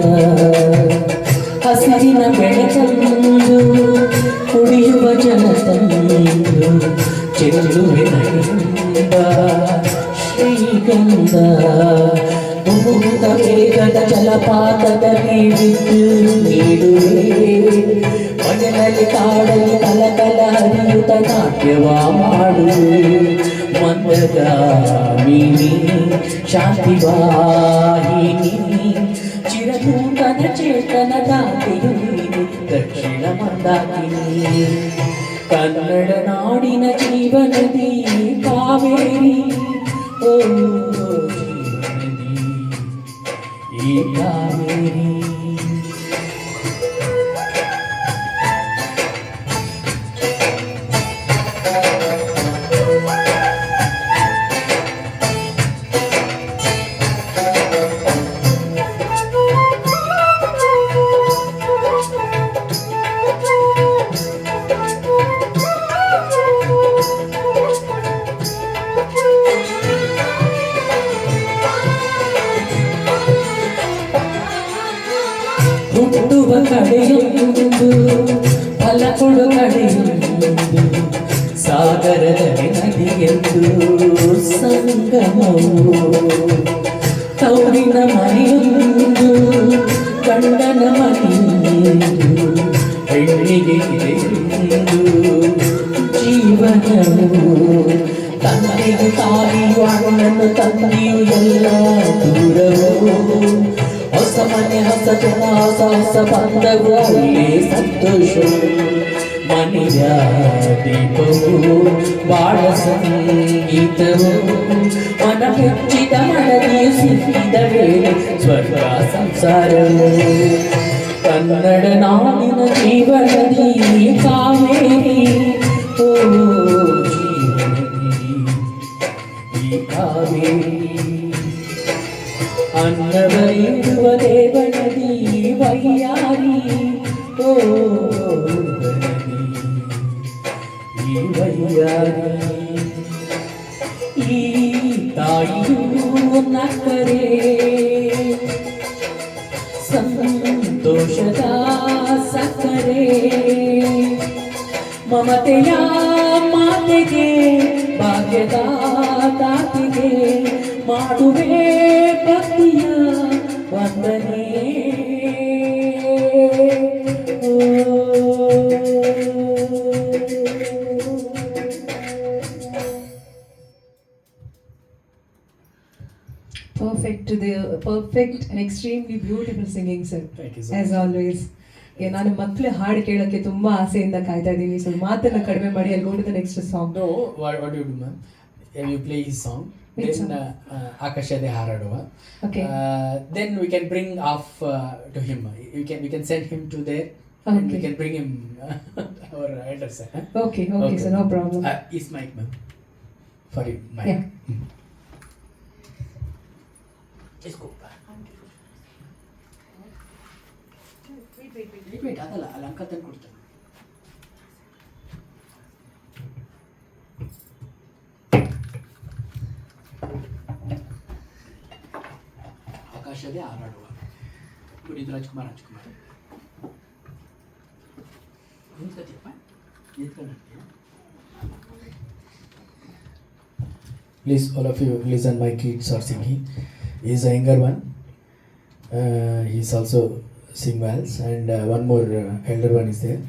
ಹಸಿರಿನ ಬೆಳೆ ತಂದು ಕುಡಿಯುವ ಜನ ತಂದು ಚೆಲ್ಲುವೆ ನೈಂದ ಶ್ರೀಗಂಧ, ಭೂತ ವೇಗದ ಜಲಪಾತದಲ್ಲಿ ಬಿದ್ದು ನೀಡುವೆ, ಮನೆಯಲ್ಲಿ ಕಾಡಲಿ ಕಲಕಲ ಹರಿಯುತ್ತ ನಾಟ್ಯವ ಮಾಡುವೆ, ಮಂದಗಾಮಿನಿ ಶಾಂತಿವಾಹಿನಿ, ಚಿರನೂತನ ಚೇತನ ದಾತಿಯು ನೀನು ದಕ್ಷಿಣ ಮಂದಾಕಿನಿ. ಕನ್ನಡ ನಾಡಿನ ಜೀವನದಿ ಕಾವೇರಿ, ಓ ಜೀವನದಿ ಈ ಕಾವೇರಿ. ಕಡೆಯೊಂದು ಫಲ ಕೊಡು ಕಡೆಯೊಂದು ಸಾಗರದಲ್ಲಿ ನದಿಗೆಂದು ಸಂಗಮವು ತೌರಿನ ಮನೆಯೊಂದು ಗಂಡನ ಮನೆಯೊಂದು ಹೆಣ್ಣಿಗೆ ಇದೆಂದು ಜೀವನವು ತಂದೆಯು ತಾಯಿಯು ಅಣ್ಣನು ತಂದೆಯು ಎಲ್ಲ ದೂರವು ಹೊಸ ಮನೆ ಹೊಸ ಜನ ಹೊಸ ಹೊಸ ಬಂದವು ಅಲ್ಲೇ ಸಂತೋಷವು ಮನೆಯ ದೀಪವು ಬಾಳ ಸಂಗೀತವು ಮನ ಮೆಚ್ಚಿದ ಮನದಿಯು ಸಿಕ್ಕಿದ ವೇಳೆ ಸ್ವರ್ಗ ಸಂಸಾರವು ಕನ್ನಡ ನಾಡಿನ ಜೀವನದಿ ಕಾವೇರಿ ಓ ಜೀವನದಿ ಈ ಕಾವೇರಿ ಅನ್ನವರಿರುವ ದೇವನದಿ ವೈಯಾರಿ ಓ ನದಿ ಈ ವೈಯಾರಿ ಈ ತಾಯಿಯು ನಕ್ಕರೆ ಸಂತೋಷದ ಸಕ್ಕರೆ ಮಮತೆಯ ಮಾತೆಗೆ ಭಾಗ್ಯದ ತಾತಿಗೆ ಮಾಡುವೆ ಭಕ್ತಿಯ ವಂದನೆ Perfect and extremely beautiful singing, sir. Thank you so As much. always. ನಾನು ಮಕ್ಕಳು ಹಾಡು ಕೇಳೋಕ್ಕೆ ತುಂಬಾ ಆಸೆಯಿಂದ ಕಾಯ್ತಾ ಇದ್ದೀನಿ. ಸೊ ಮಾತನ್ನ ಕಡಿಮೆ ಮಾಡಿ ಅಲ್ಲಿ go to the next song. No, what do you do, ma'am? You play his song. Which Then song? Akashade Haraduva. Okay. Then we can bring off to him. We can send him to there. And we Okay. can bring him our address. Okay, sir, no problem. Is mic, ma'am. For you, mic. Yeah. Just go. Wait, ಅದಲ್ಲ ಅಲ್ಲಿ uncle ತಂದು ಕೊಡ್ತಾನೆ. ಆಕಾಶದೇ ಹಾರಾಡುವ Puneeth Rajkumar ನಿಂತ್ಕೊತೀಯಪ್ಪ ನಿಂತ್ಕೊಂಡ್ಬಿಡ್ತೀಯ. Please, all of you, listen. My kids are singing. He is a younger one. He is also sing wells, and one more elder one is there.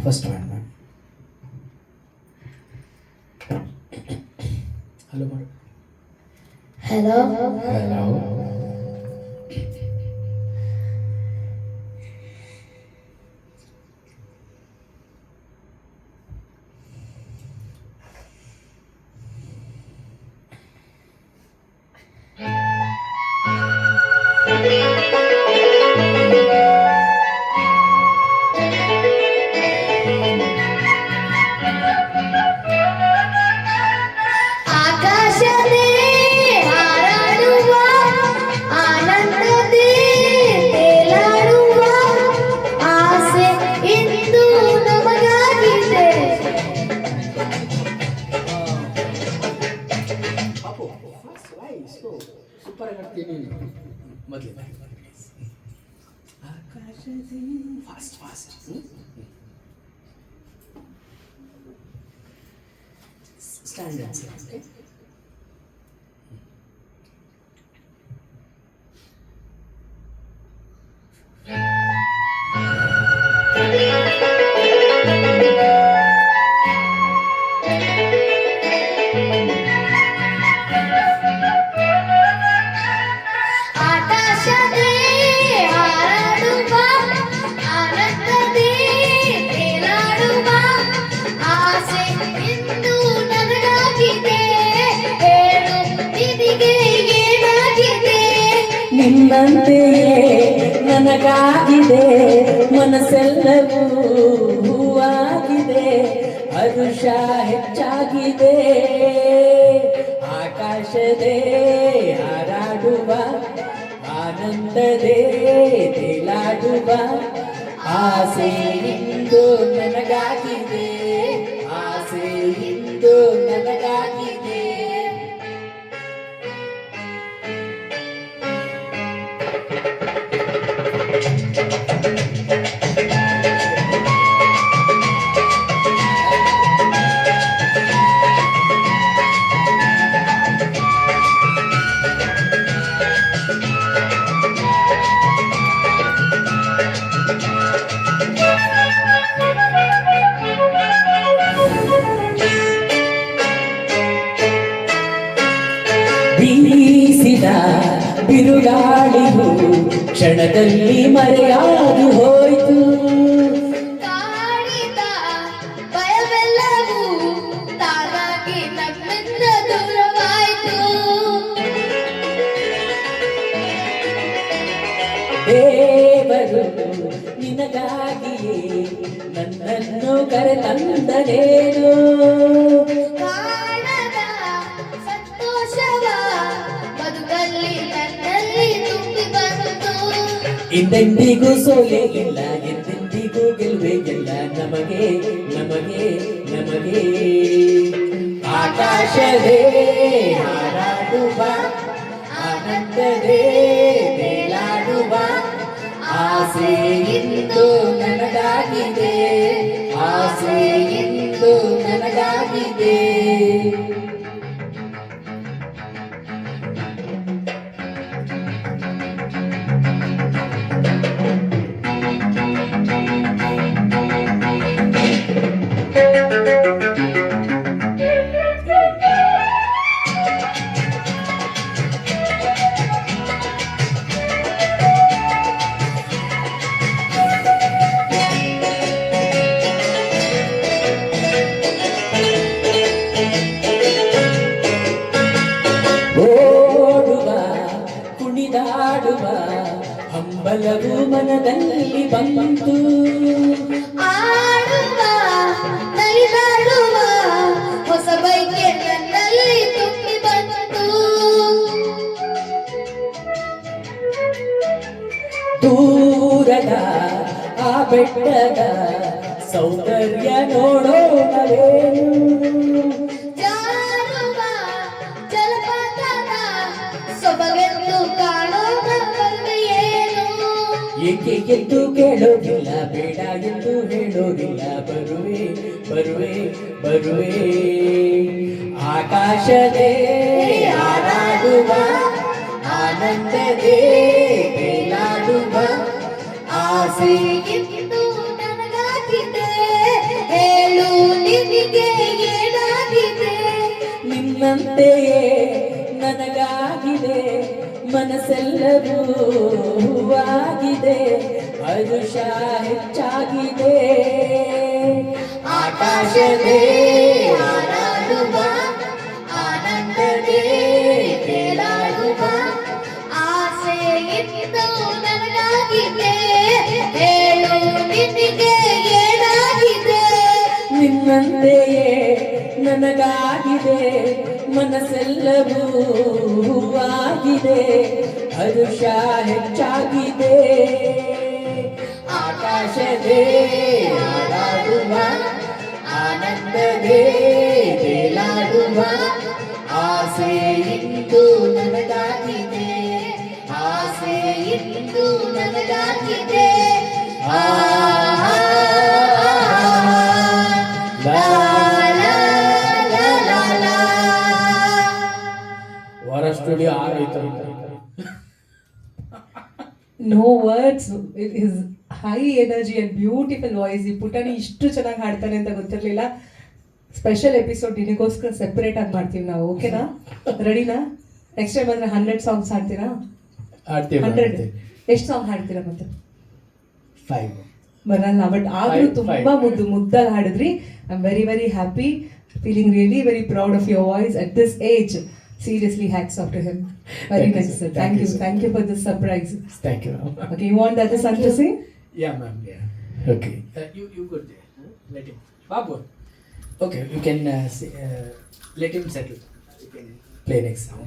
First one, ma'am. Hello, ma'am. Hello. Hello. ಆಕಾಶದೇ ಹಾರಾಡುವ ಆನಂದದೇ ತೇಲಾಡುವ ಆಸೆ ಇಂದು ನಮಗಾಗಿದೆ. Papu, fast, why slow? Super ಆಗ್ತೀನಿ ಮೊದಲೇ ಆಕಾಶದಿ fast stand dance okay. ಆಕಾಶದೇ ಹಾರಾಡುವ ಆನಂದದೇ ತೇಲಾಡುವ ಆಸೆ ಇಂದು ನನಗಾಗಿದೆ. ಹೇಳು ನಿನಗೆ ಏನಾಗಿದೆ? ನಿನ್ನಂತೆಯೇ ನನಗಾಗಿದೆ ಮನಸ್ಸೆಲ್ಲವೂ ಹೂವಾಗಿದೆ ಹರುಷ ಹೆಚ್ಚಾಗಿದೆ ಆಕಾಶದೇ ಹಾರಾಡುವ ಆನಂದದೇ ತೇಲಾಡುವ ಆಸೆ ಇಂದು ನನಗಾಗಿದೆ ಆಸೆ ಇಂದು ನನಗಾಗಿದೆ. ಬೀಸಿದ ಬಿರುಗಾಳಿಯು ಕ್ಷಣದಲ್ಲಿ ಮರೆಯಾಗಿ ಹೋಯಿತು. ಕಾಡಿದ ಭಯವೆಲ್ಲವೂ ತಾನಾಗಿ ನಮ್ಮಿಂದ ದೂರವಾಯಿತು. ದೇವರು ನಿನಗಾಗಿಯೇ ನನ್ನನ್ನು ಕರೆತಂದನೇನು. ಕಾಣದ ಸಂತೋಷವ ಬದುಕಲ್ಲಿ ನನ್ನಲ್ಲಿ ತುಂಬಿ ಬಂತು. ಹಿಂದೆಂದಿಗೂ ಸೋಲೆ ಇಲ್ಲ, ಎಂದೆಂದಿಗೂ ಗೆಲುವೆ ಇಲ್ಲ ನಮಗೆ ನಮಗೆ ನಮಗೆ. ಆಕಾಶವೇ ಹಾರಾಡುವ ಆನಂದವೇ ತೇಲಾಡುವ ಆಸೆ ಇಂದು ನನಗಾಗಿದೆ, ಆಸೆ ಇಂದು ನನಗಾಗಿದೆ. ಓಡುವ ಕುಣಿದಾಡುವ ಹಂಬಲವು ಮನದಲ್ಲಿ ಬಂತು. ಆಡುವ ನಲಿದಾಡುವ ಹೊಸ ಬೈಕೆ ನನ್ನಲ್ಲಿ ತುಂಬಿ ಬಂತು. ದೂರದ ಆ ಬೆಟ್ಟದ ಸೌಂದರ್ಯ ನೋಡೋಣವೇನು. ಜಾರುವ ಜಲಪಾತದ ಸೊಬಗೆಂದು ಕಾಣೋಣ ಬರುವೆಯೇನು. ಏಕೆ ಎಂದು ಕೇಳೋದಿಲ್ಲ, ಬೇಡ ಎಂದು ಹೇಳೋದಿಲ್ಲ, ಬರುವೆ ಬರುವೆ ಬರುವೆ. ಆಕಾಶದೇ ಹಾರಾಡುವ ಆನಂದದೇ ತೇಲಾಡುವ ಆಸೆ ಇಂದು ನನಗಾಗಿದೆ, ಹೇಳು ನಿನಗೆ ಏನಾಗಿದೆ. ನಿನ್ನಂತೆಯೇ ನನಗಾಗಿದೆ, ಮನಸ್ಸೆಲ್ಲವೂ ಹೂವಾಗಿದೆ, ಹರುಷ ಹೆಚ್ಚಾಗಿದೆ. ಆಕಾಶವೇ ಹಾರಾಡುವ ಆನಂದದೇ ತೇಲಾಡುವ ಆಸೆ ಇಂದು ನನಗಾಗಿದೆ, ಹೇಳು ನಿನಗೆ ಏನಾಗಿದೆ. ನಿನ್ನಂತೆಯೇ ನನಗಾಗಿದೆ, ಮನಸ್ಸೆಲ್ಲವೂ ಹೂವಾಗಿದೆ, ಹರುಷ ಹೆಚ್ಚಾಗಿದೆ. ಆಕಾಶದೇ ಹಾರಾಡುವ ಆನಂದದೇ ತೇಲಾಡುವ ಆಸೆ ಇಂದು ನನಗಾಗಿದೆ, ಆಸೆ ಇಂದು ನನಗಾಗಿದೆ. ಆ ಲಾ, ಲಾ, ಲಾ, ಲಾ, ಲಾ. ವಾರ ಸ್ಟುಡಿಯೋ ಆಗೋಯ್ತು. No words, is high energy and beautiful voice. ಈ ಪುಟಾಣಿ ಇಷ್ಟು ಚೆನ್ನಾಗಿ ಹಾಡ್ತಾನೆ ಅಂತ ಗೊತ್ತಿರಲಿಲ್ಲ. ಸ್ಪೆಷಲ್ ಎಪಿಸೋಡ್ ನಿನಗೋಸ್ಕರ ಸೆಪರೇಟ್ ಆಗಿ ಮಾಡ್ತೀವಿ ನಾವು, ಓಕೆನಾ? ರೆಡಿನಾ? ನೆಕ್ಸ್ಟ್ ಟೈಮ್ ಬಂದರೆ 100 ಸಾಂಗ್ಸ್ ಹಾಡ್ತೀರಾ? ಆಡ್ತೀವಿ 100 ಎಷ್ಟು ಸಾಂಗ್ ಹಾಡ್ತೀರಾ ಮತ್ತೆ? 5. ಬರಲ್ಲ, ಬಟ್ ಆದ್ರೂ Five. ತುಂಬಾ ಮುದ್ದಾಗಿ ಹಾಡಿದ್ರಿ. I am very very happy, feeling really very proud of your voice at this age. Seriously, hats off to him. Very Thank you, nice, sir. sir. Thank Thank you, you. sir. Thank you for this surprise. Thank you. Okay, you want the other son to sing? Yeah, ma'am. Yeah. Okay. You go there. Let him. Babu. Okay, you can let him settle. You can play next song.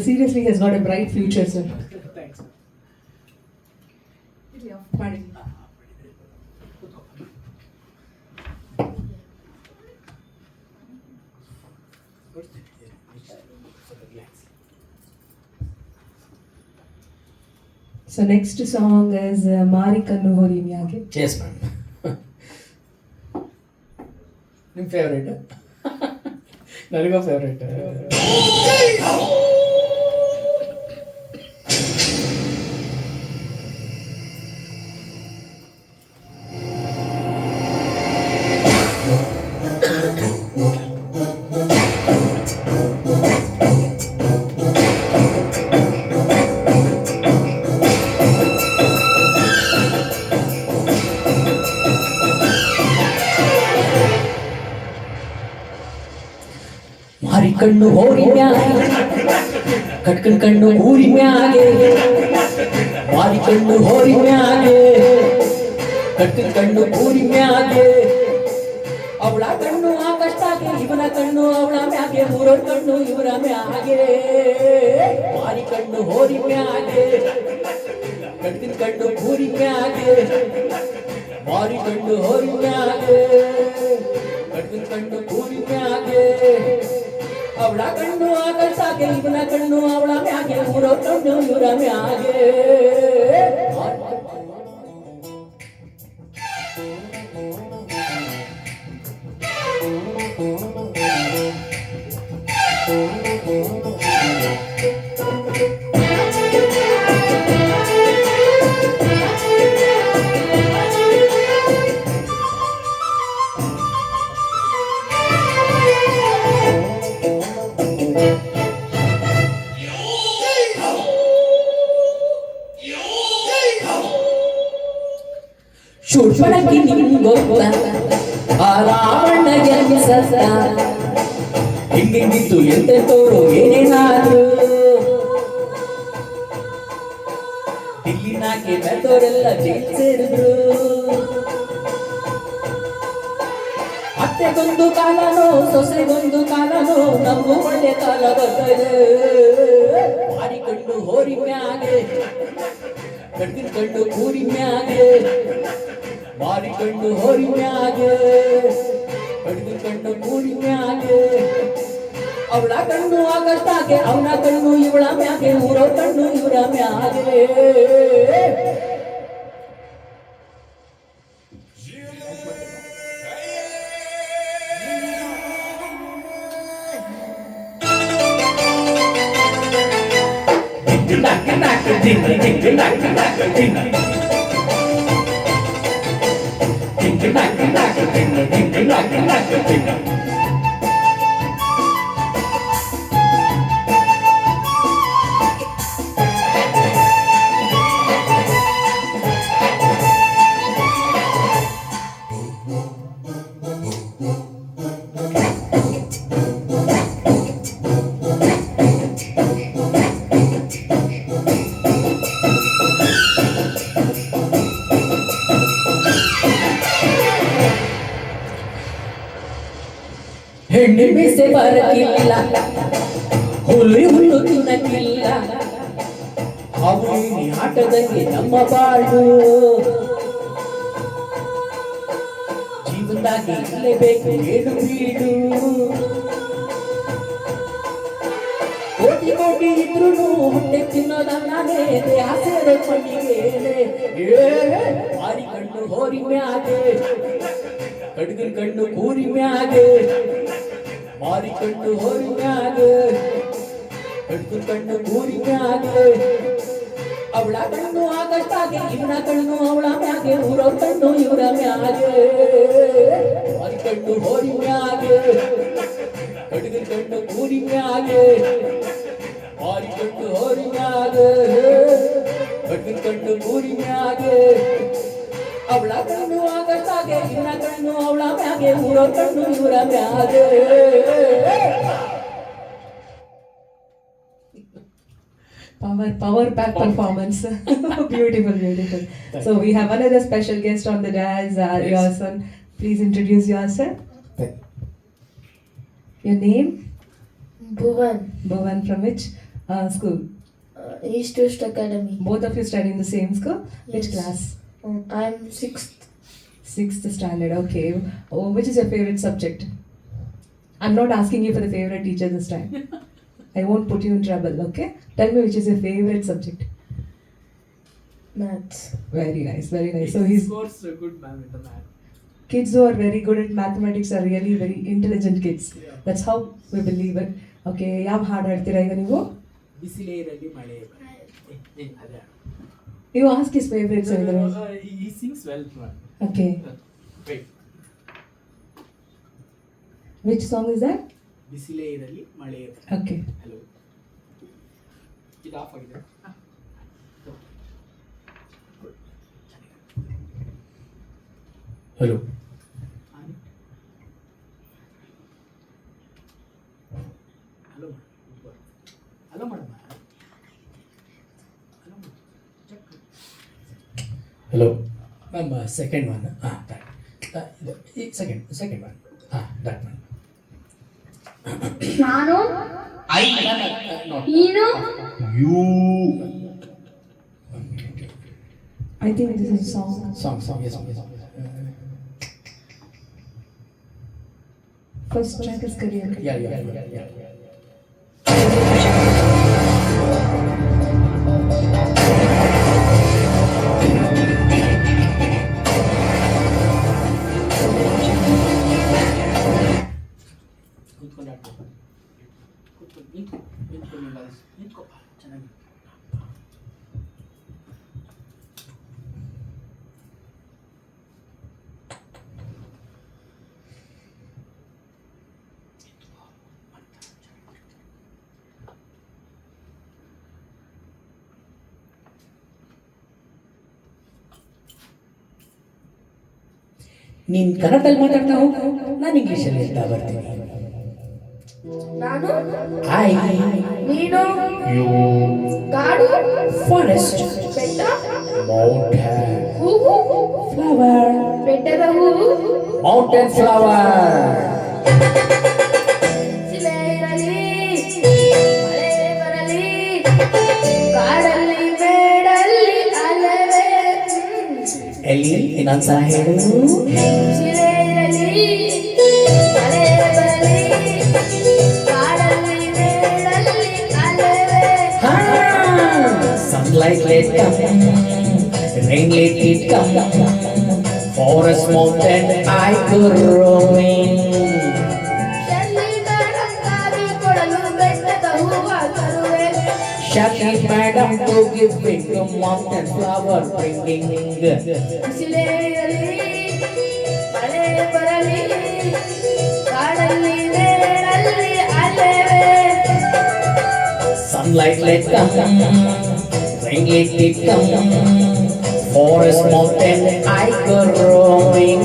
Seriously, he has got a bright future, sir. Thanks. ಮಾಡಿ. So next song is Mari Kannu Hori Miyage. Yes, ma'am. ನಿಮ್ಮ favourite? ನನಗೂ favourite. ಕಣ್ಣು ಹೋರಿ ಮ್ಯಾಗೆ ಕಟ್ಕನ್ ಕಣ್ಣು ಊರಿ ಮ್ಯಾಗೆ ಮಾರಿ ಕಣ್ಣು ಹೋರಿ ಮ್ಯಾಗೆ ಕಟ್ಕನ್ ಕಣ್ಣು ಊರಿ ಮ್ಯಾಗೆ ಅವಳ ಕಣ್ಣು ಆಕಾಶದಾಗೆ ಇವನ ಕಣ್ಣು ಅವಳ ಮ್ಯಾಗೆ ಮೂರೋರ್ ಕಣ್ಣು ಇವರ ಮ್ಯಾಗೆ ಮಾರಿ ಕಣ್ಣು ಹೋರಿ ಮ್ಯಾಗೆ ಕಟ್ಕನ್ ಕಣ್ಣು ಊರಿ ಮ್ಯಾಗೆ ಮಾರಿ ಕಣ್ಣು ಹೋರಿ ಮ್ಯಾಗೆ ಕಟ್ಕನ್ ಕಣ್ಣು ಊರಿ ಮ್ಯಾಗೆ ಅವಳ ಕಣ್ಣು ಆಕಾಶದಾಗೆ ಇವನ ಕಣ್ಣು ಅವಳ ಮ್ಯಾಗೆ ಮೂರೋರ್ ಕಣ್ಣು ಇವರ ಮ್ಯಾಗೆ ಶೂರ್ಪಣಕಿ ನಿಂಗೊತ್ತ ಆ ರಾವಣಗೆ ಸತ್ತ ಹಿಂಗಿಂಗಿತ್ತು ಎಂತೆಂತೋರು ಏನೇನಾದ್ರು ಇಲ್ಲಿನಾಕೆ ಬೆಳೆದವರೆಲ್ಲ ಜೈಲ್ ಸೇರಿದ್ರು ಅತ್ತೆಗೊಂದು ಕಾಲನೋ ಸೊಸೆಗೊಂದು ಕಾಲನೋ ನಮಗೂ ಒಳ್ಳೆ ಕಾಲ ಬರ್ತದೆ ಮಾರಿಕೊಂಡು ಹೋರಿ ಮ್ಯಾಗೆ ಕಣ್ಣಿನ ಕಣ್ಣು ಕೂರಿ ಮ್ಯಾಗೆ ಮಾರಿಕೊಂಡು ಹೋರಿ ಮ್ಯಾಗೆ ಕಣ್ಣಿನ ಕಣ್ಣು ಕೂರಿ ಮ್ಯಾಗೆ ಅವಳ ಕಣ್ಣು ಆಗಷ್ಟಾಗೆ ಅವನ ಕಣ್ಣು ಇವಳ ಮ್ಯಾಗೆ ಊರ ಕಣ್ಣು ಇವರ ಮ್ಯಾಗೆ ಹೆಣ್ಣು ಮೀಸೆ ಬರಕಿಲ್ಲ ಹುಲಿ ಹುಲ್ಲು ತಿನ್ನಕ್ಕಿಲ್ಲ ಅವಳಿ ಆಟದಂಗೆ ನಮ್ಮ ಬಾಳು ಜೀವನದಾಗಿ ಇರಲೇಬೇಕು ಏನು ಬೀಡು ಕೋಟಿ ಕೋಟಿ ಇದ್ರು ಹೊಟ್ಟೆ ತಿನ್ನೋದನ್ನಾನೇ ದೇಹ ಸೇರೋ ಮಣ್ಣಿಗೆ ಮಾರಿ ಕಣ್ಣು ಹೋರಿ ಮ್ಯಾಗೆ ಕಡ್ಗಿನ ಕಣ್ಣು ಕೂರಿ ಮ್ಯಾಗೆ ಮಾರಿ ಕಣ್ಣು ಹೋರಿ ಮ್ಯಾಗೆ ಕಡ್ಗಿನ ಕಣ್ಣು ಕೂರಿ ಮ್ಯಾಗೆ ಅವಳ ಕಣ್ಣು ಆಗಷ್ಟಾಗೆ ಇವನ ಕಣ್ಣು ಅವಳ ಮ್ಯಾಗೆ ಊರೋ ಕಣ್ಣು ಇವರ ಮ್ಯಾಗೆ ಮಾರಿ ಕಣ್ಣು ಹೋರಿ ಮ್ಯಾಗೆ ಕಡ್ಗಿನ ಕಣ್ಣು ಕೂರಿ ಮ್ಯಾಗೆ ಮಾರಿ ಕಣ್ಣು ಹೋರಿ ಮ್ಯಾಗೆ ಕಡ್ಗಿನ ಕಣ್ಣು ಕೂರಿ ಮ್ಯಾಗೆ ಅವಳ ಕಣ್ಣು ಆಗಷ್ಟಾಗೆ ಇವನ ಕಣ್ಣು ಅವಳ ಮ್ಯಾಗೆ ಊರೋ ಕಣ್ಣು ಇವರ ಮ್ಯಾಗೆ Power pack performance. Beautiful. So we have another special guest on the dais, your son. Please introduce yourself. Your name? Bhuvan, Bhuvan, from which school? East West Academy. Both of you study in the same school? Which Yes. class? I'm 6th. 6th standard, okay. Oh, which is your favorite subject? I'm not asking you for the favorite teacher this time. I won't put you in trouble, okay? Tell me which is your favorite subject. Maths. Very nice. So he's scores a good man with the math. kids who are very good at mathematics are really very intelligent kids. Yeah. That's how we believe it. Okay, ಯಾವ ಹಾಡು ಹಾಡ್ತೀರಾ ಈಗ ನೀವು? ಬಿಸಿಲೇ ಇರಲಿ ಮಳೆ ಅದೇ You ask his favorites. he sings well. Okay. Wait. Which song is that? ಬಿಸಿಲೇ ಇರಲಿ ಮಳೆ ಇರಲಿ. Okay. ಹಲೋ ಇದು ಆಫ್ ಆಗಿದೆ. Hello. Hello. Ma'am, second one. That. Second one. That one. ನಾನು Not. ನೀನು I think this is a song. Song. Yes. First track is career. Yeah. ಕೂತ್ಕೊಂಡು ಆಡ್ಬೇಕು. ಕೂತ್ಕೊಂಡು ನಿಂತ್ಕೊ ಚೆನ್ನಾಗಿ. ನೀನ್ ಕನ್ನಡದಲ್ಲಿ ಮಾತಾಡ್ತಾ ಹೋಗು, ನಾನು ಇಂಗ್ಲೀಷಲ್ಲಿ ಹೇಳ್ತಾ ಬರ್ತೀನಿ. ನಾನು ಐ ನೀನು ಯು ಕಾಡು ಫಾರೆಸ್ಟ್ ಬೆಟ್ಟ ಮೌಂಟೇನ್ ಹೂವು ಫ್ಲವರ್ ಬೆಟ್ಟದ ಹೂವು ಮೌಂಟೇನ್ ಫ್ಲವರ್. ಶಿಲೆ ಇರಲಿ ಮಳೆ ಬರಲಿ ಕಾಡಲ್ಲಿ ಮೇಡಲ್ಲಿ ಅಲವೇ ಎಲ್ಲಿ ಇನ್ನೊಂದ್ಸಲ ಹೇಳು. ಶಿಲೆ ಇರಲಿ ಮಳೆ ಬರಲಿ ಕಾಡಲ್ಲಿ ಮೇಡಲ್ಲಿ ಅಲವೇ Sunlight let come, rain let it come, forest mountain I go roaming. ಶಲ್ಲಿ ಕಾಡಂಗಾಗಿ ಕೊಡಲು ಬೆಟ್ಟದ ಹೂವ ತರುವೆ Shakti madam to give me the mountain flower bringing. ಶಿಲೆ ಇರಲಿ ಮಳೆ ಬರಲಿ ಕಾಡಲ್ಲಿ ಮೇಡಲ್ಲಿ ಅಲವೇ Sunlight let come, rain let it come, forest mountain I go roaming.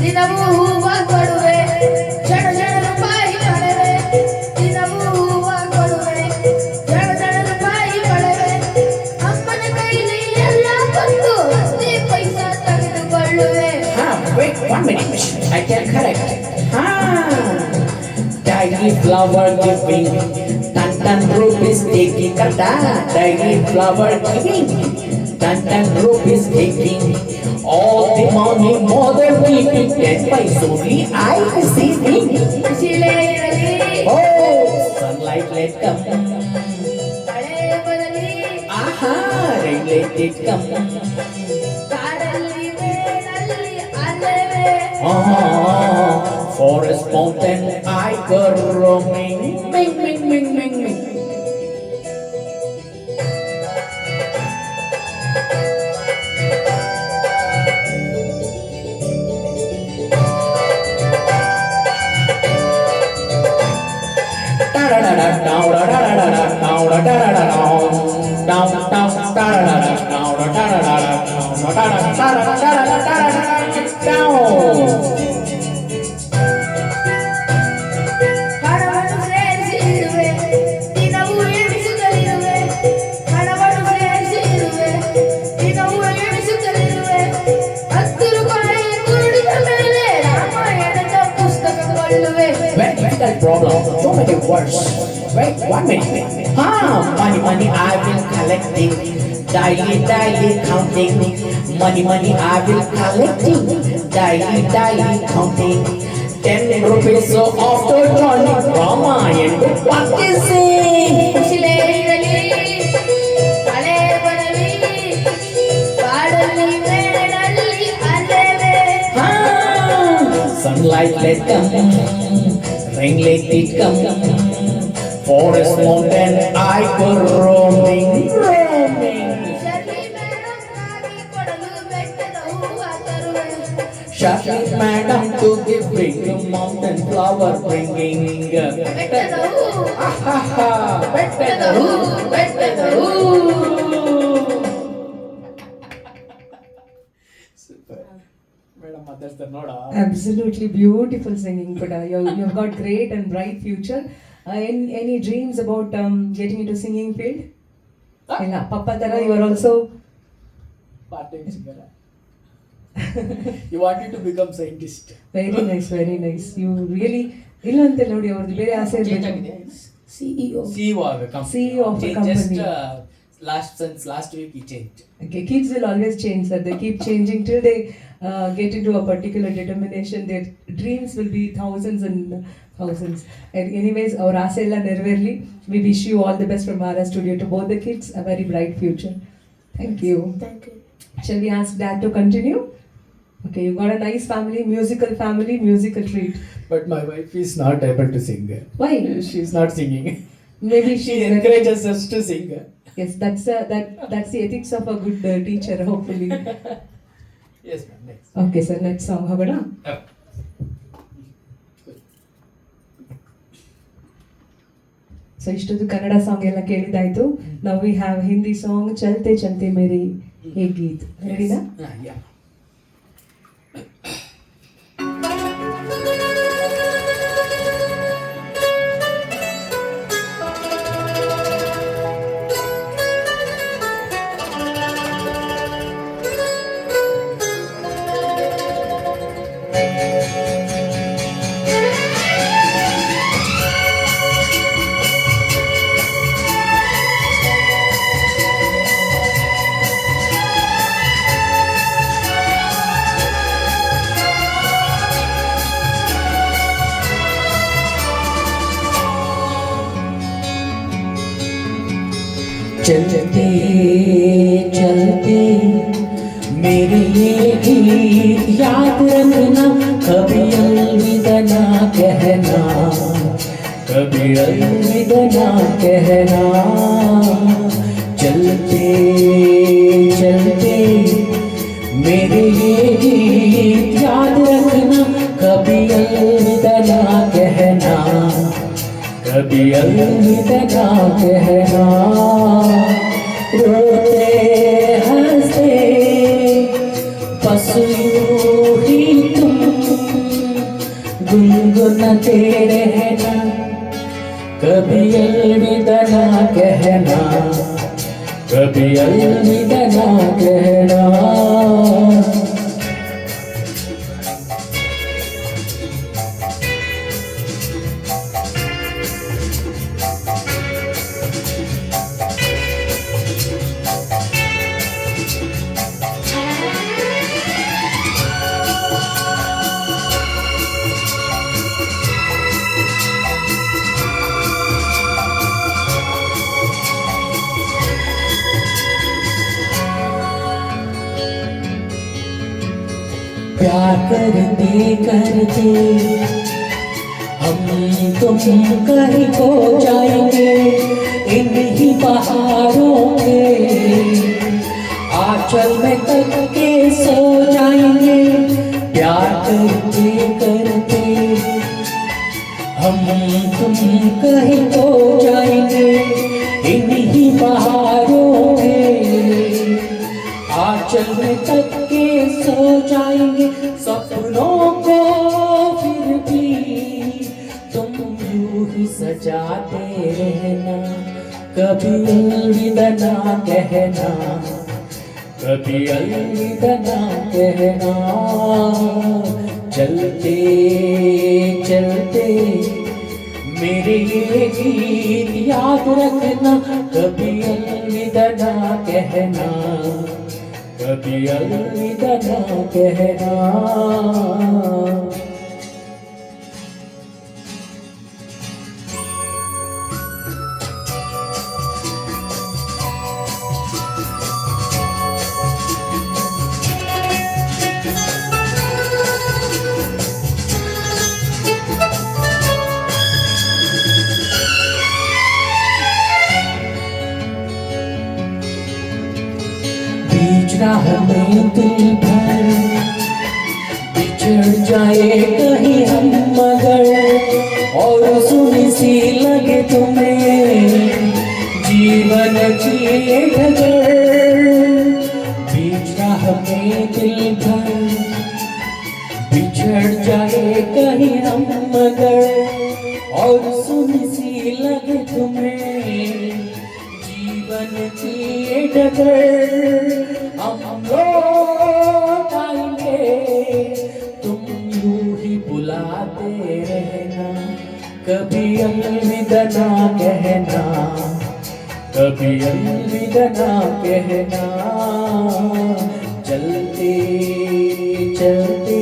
ದಿನವೂ ಹೂವ ಕೊಡುವೆ ಜಡ ರೂಪಾಯಿ ಪಡೆವೆ ದಿನವೂ ಹೂವ ಕೊಡುವೆ ಜಡ ರೂಪಾಯಿ ಪಡೆವೆ ಅಮ್ಮನ ಕೈಲಿ ಎಲ್ಲ ಬಂದು 10 ಪೈಸಾ ತೆಗೆದುಕೊಳ್ಳುವೆ Wait 1 minute, I can correct. Daily flower giving, tan rupees taking. Karta, daily flower giving, tan rupees taking. All the money mother keeping, 10 paisa only I receiving. ಶಿಲೆ ಇರಲಿ Oh, sunlight let come, ಮಳೆ ಬರಲಿ aha, rain let it come. ಕಾಡಲ್ಲಿ ಮೇಡಲ್ಲಿ ಅಲವೇ Forest mountain I go roaming. Ming. ಹಣವನ್ನು ಸೇರಿಸಿ ಇರುವೆ ದಿನವೂ ಎಣಿಸುತ್ತಲಿರುವೆ ಹಣವನ್ನು ಸೇರಿಸಿ ಇರುವೆ ದಿನವೂ ಎಣಿಸುತ್ತಲಿರುವೆ 10 ರೂಪಾಯಿ ಕುರುಡಿದ ಮೇಲೆ ರಾಮಾಯಣದ ಪುಸ್ತಕ ಕೊಳ್ಳುವೆ Very difficult problem. So many words. Wait 1 minute. Money I will collecting. Daily counting. Money I will collecting. Daily counting. 10 rupees so after joining Ramayana. What is it? ಶಿಲೆ ಇರಲಿ ಮಳೆ ಬರಲಿ ಕಾಡಲ್ಲಿ ಮೇಡಲ್ಲಿ ಅಲವೇ Sunlight let come, rain let it come, forest mountain I go roaming. Shirley ಮೇಡಂಗಾಗಿ ಕೊಡಲು ಬೆಟ್ಟದ ಹೂವ ತರುವೆ Chocolate madam to give bring mountain flower bringing. ಬೆಟ್ಟದವು ಬೆಟ್ಟದವು ಬೆಟ್ಟದವು. Super. ಮೇಡಮ್ ಮಾತಾಡ್ತಾರೆ ನೋಡ. Absolutely beautiful singing, Kuda. You've got great and bright future. Any dreams about getting into singing field? Illa, Papa Tara, you are also. Part time singer. You wanted to become scientist. Very nice, very nice. You really ಇಲ್ಲ ಅಂತ ನೋಡಿ ಅವ್ರದ್ದು ಬೇರೆ ಆಸೆ Change ಇರಬೇಕು. ಆಗಿದೆ. CEO. CEO of a company. CEO of a Just company. since last week he changed. Okay, kids will always change, sir. They keep changing till they get into a particular determination. Their dreams will be thousands and thousands. And anyways, our aase ella nerverli. We wish you all the best from Mara Studio to both the kids. A very bright future. Thank you. Thank you. Shall we ask Dad to continue? Okay, you got a nice family, musical treat. But my wife is not able to sing. Why? She is not singing. Maybe She she's encourages us to sing. Yes, that's the ethics of a good teacher, hopefully. Yes, ma'am. Next. Okay, sir. Next song, ಹೋಗೋಣ? So ಇಷ್ಟೊಂದು Kannada song ಎಲ್ಲ ಕೇಳಿದಾಯ್ತು. ನಾವು we have Hindi song ಚಲ್ತೆ ಚಲ್ತೆ ಮೇರಿ ಹೇ ಗೀತ್. ರೆಡಿನಾ? Yeah. चलते चलते मेरे ये गीत याद रखना, कभी अलविदा ना कहना, कभी अलविदा ना कहना. चलते चलते मेरे ये गीत याद रखना, कभी अलविदा ना कहना, कभी अलविदा ना कहना. रोते हंसते बस यूं ही तुम गुनगुनाते रहना, कभी अलविदा ना कहना, कभी अलविदा ना कहना. प्यार करते करते हम तुम कहीं खो जाएंगे, इन्हीं बहारों के आंचल में तक के सो जाएंगे. प्यार करते करते हम तुम कहीं खो जाएंगे, इन्हीं बहारों के आंचल में तक के सो जाएंगे. सपनों को फिर भी तुम यूं ही सजाते रहना, कभी अलविदा ना कहना, कभी अलविदा ना कहना. चलते चलते मेरे ये गीत याद रखना, कभी अलविदा ना कहना, कभी अलविदा ना कहना. बीच राह में दिल भर बीच हम लौट आएंगे तुम यूं ही बुलाते रहना कभी अलविदा ना कहना कभी अलविदा ना कहना चलते चलते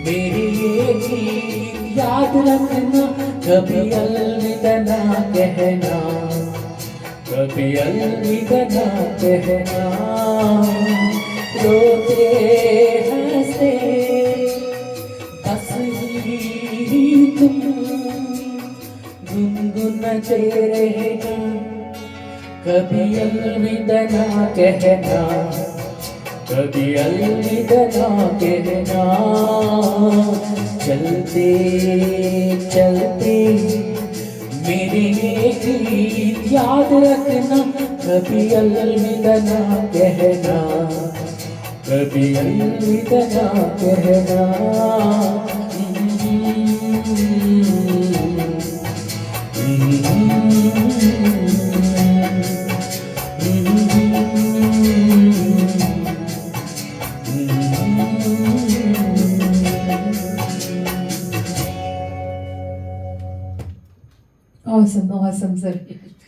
मेरी ये गीत याद रखना कभी अलविदा ना कहना कभी अलविदा ना कहना रोते हंसते बस ही तुम गुनगुनाते रहना कभी अलविदा ना कहना कभी अलविदा ना कहना चलते चलते मेरे गीत याद रखना कभी अलविदा ना कहना कभी अलविदा ना कहना Awesome, sir.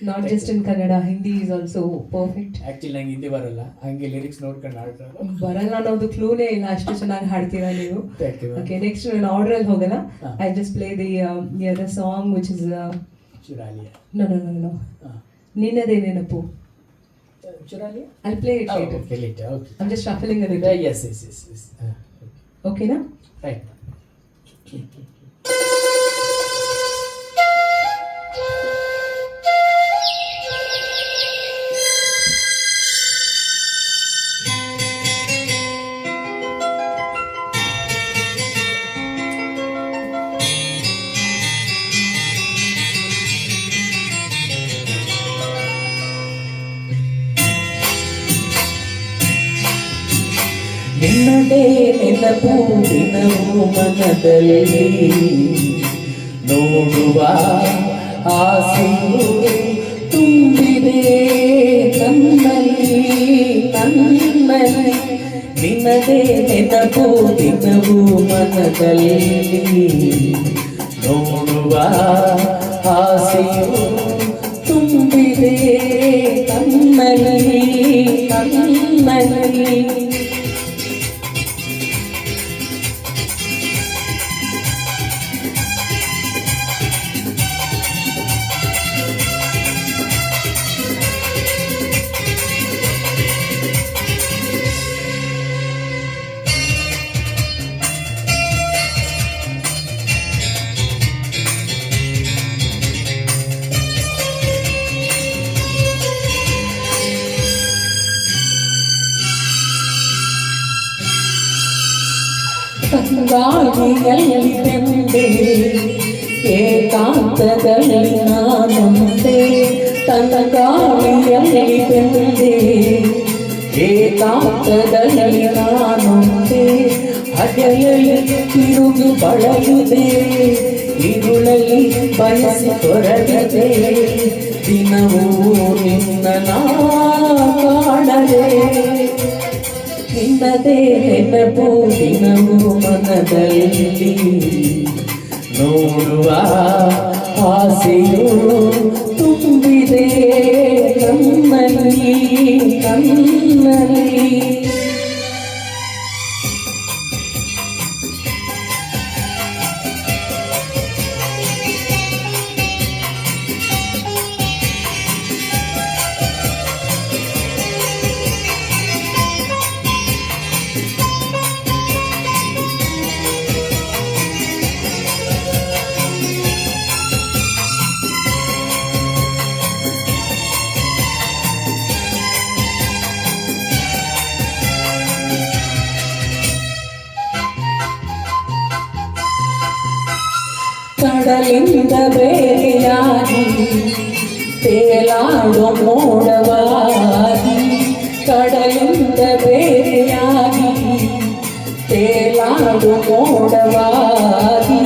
Not just in Kannada, Hindi is also perfect. Actually ನಂಗೆ ಹಿಂದಿ ಬರಲ್ಲ ಹಂಗೆ ಲಿರಿಕ್ಸ್ ನೋಡ್ಕೊಂಡು ಆಡ್ತಾರೆ ಬರಲ್ಲ ಅನ್ನೋದು ಕ್ಲೂನೇ ಇಲ್ಲ, ಅಷ್ಟು ಚೆನ್ನಾಗಿ ಹಾಡ್ತೀರಾ ನೀವು. Thank you. ಓಕೆ, ನೆಕ್ಸ್ಟ್ ನಾನು ಆರ್ಡರಲ್ಲಿ ಹೋಗಲ್ಲ. ಹಾ. I just play the other song which is ಚುರಾಲಿಯ ನೋ ನಿನ್ನದೇ ನೆನಪು. ಚುರಾಲಿಯ I'll play it later. Okay later okay I'm just shuffling a bit. Yes ಓಕೆನಾ? ರೈಟ್ ನಿನ್ನದೇ ನೆನಪು ದಿನವೂ ಮನದಲ್ಲಿ ನೋಡುವ ಆಸೆಯು ತುಂಬಿದೆ ನನ್ನಲ್ಲಿ ನಿನ್ನದೇ ನೆನಪು ದಿನವೂ ಮನದಲ್ಲಿ ನೋಡುವ ಆಸೆಯು ತುಂಬಿದೆ ನನ್ನಲ್ಲಿ ಗಾಳಿಯಲ್ಲಿ ಬೆಂದೆ ಏಕಾಂತದಲ್ಲಿ ನಾನೊಂದೆ ಗಾಳಿಯಲ್ಲಿ ಬೆಂದೆ ಏಕಾಂತದಲ್ಲಿ ನಾನೊಂದೆ ಹಗೆಯಲ್ಲಿ ತಿರುಗಿ ಬಳಲಿದೆ ഇരുളಲ್ಲಿ ಬಯಸಿ ತೊರಗಿದೆ ದಿನವೂ ನಿನ್ನ ಕಾಣದೆ ನಿನ್ನದೇ ನೆನಪು ದಿನವೂ ಮನದಲ್ಲಿ ನೋಡುವ ಆಸೆಯು ತುಂಬಿದೆ ನನ್ನಲ್ಲಿ ಕಡಲಿಂದ ಬೇರೆಯಾಗಿ ತೇಲಾಡೋ ಮೋಡವಾಗಿ ಕಡಲಿಂದ ಬೇರೆಯಾಗಿ ತೇಲಾಡೋ ಮೋಡವಾಗಿ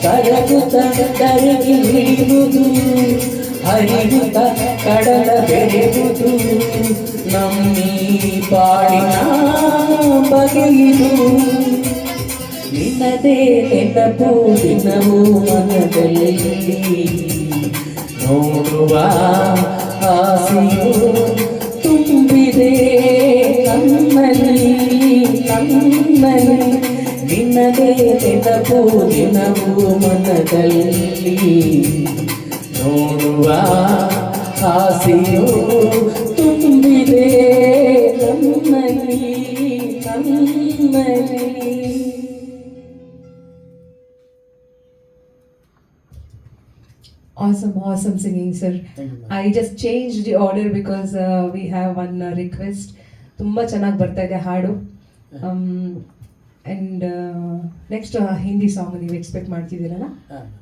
ಕರಗುತ್ತ ಕರಗಿ ಹಿಡಿಯುವುದು ಹರಿಯುತ್ತ ಕಡಲ ಬೆರೆಯುವುದು ನಮ್ಮಿ ಬಾಳಿನ ಬಗೆಯಿದು ನಿನ್ನದೇ ನೆನಪು ದಿನವೂ ಮನದಲ್ಲಿ ನೋಡುವ ಆಸೆಯು ತುಂಬಿದೆ ನನ್ನಲ್ಲಿ ನಿನ್ನದೇ ನೆನಪು ದಿನವೂ ಮನದಲ್ಲಿ ನೋಡುವ ಆಸೆಯು ತುಂಬಿದೆ ನನ್ನಲ್ಲಿ Awesome singing, sir. Thank you, ma'am. I just changed the order because we have one request. ತುಂಬ ಚೆನ್ನಾಗಿ ಬರ್ತಾ ಇದೆ ಹಾಡು. ಆ್ಯಂಡ್ ನೆಕ್ಸ್ಟ್ ಹಿಂದಿ ಸಾಂಗ್ ನೀವು ಎಕ್ಸ್ಪೆಕ್ಟ್ ಮಾಡ್ತಿದ್ದೀರಲ್ಲ,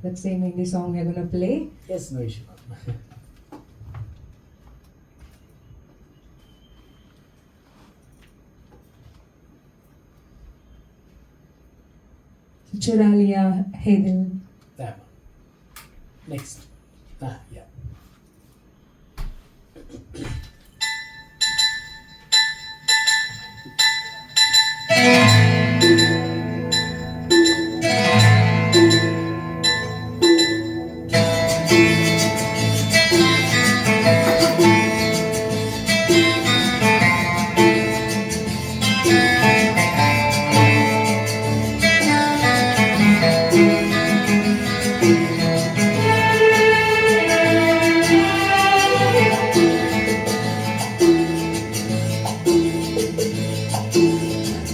that same Hindi song we are gonna play. Yes, no issue. चुरा लिया है दिल. That one. Next. Yeah.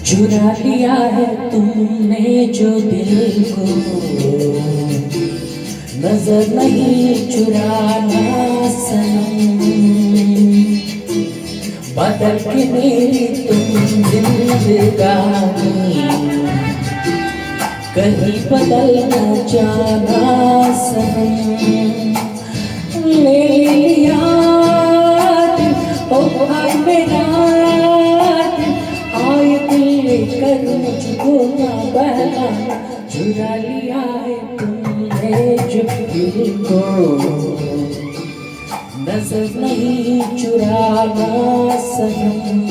चुरा लिया है तुमने जो दिल को, नजर नहीं चुराना सनम, बदल के मेरी तुम जिंदगानी, कहीं बदल न जाना सनम, ले लिया ओ भाई मेरा कर मुझको ना बहना, चुरा लिया है तुमने जो दिल को, नजर नहीं चुराना सनम,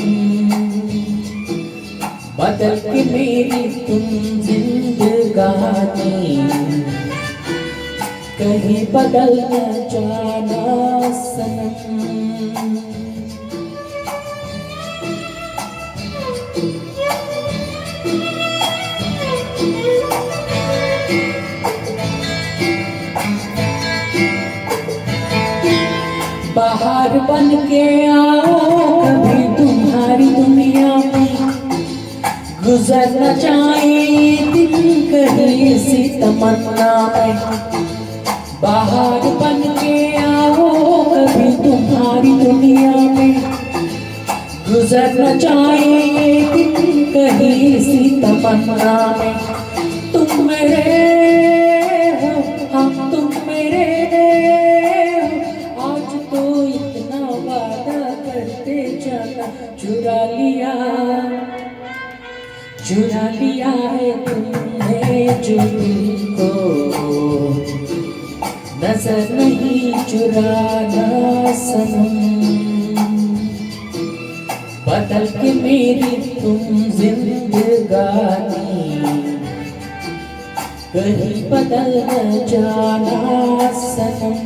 बदल के मेरी तुम जिंदगानी, कहीं बदल न जाना सनम. बाहर बन के आओ कभी तुम्हारी दुनिया में, गुजर न जाए दिन कहीं इसी तमन्ना में. बाहर बन के आओ कभी तुम्हारी दुनिया में, गुजर न जाए दिन कहीं इसी तमन्ना में. तुम मेरे हो, हाँ तुम मेरे हो, आज तो इतना वादा करते जाना. चुरा लिया है तुमने जो दिल को, नजर नहीं चुराना सनम, बदल के मेरी तुम जिंदगानी, कहीं बदल न जाना सनम.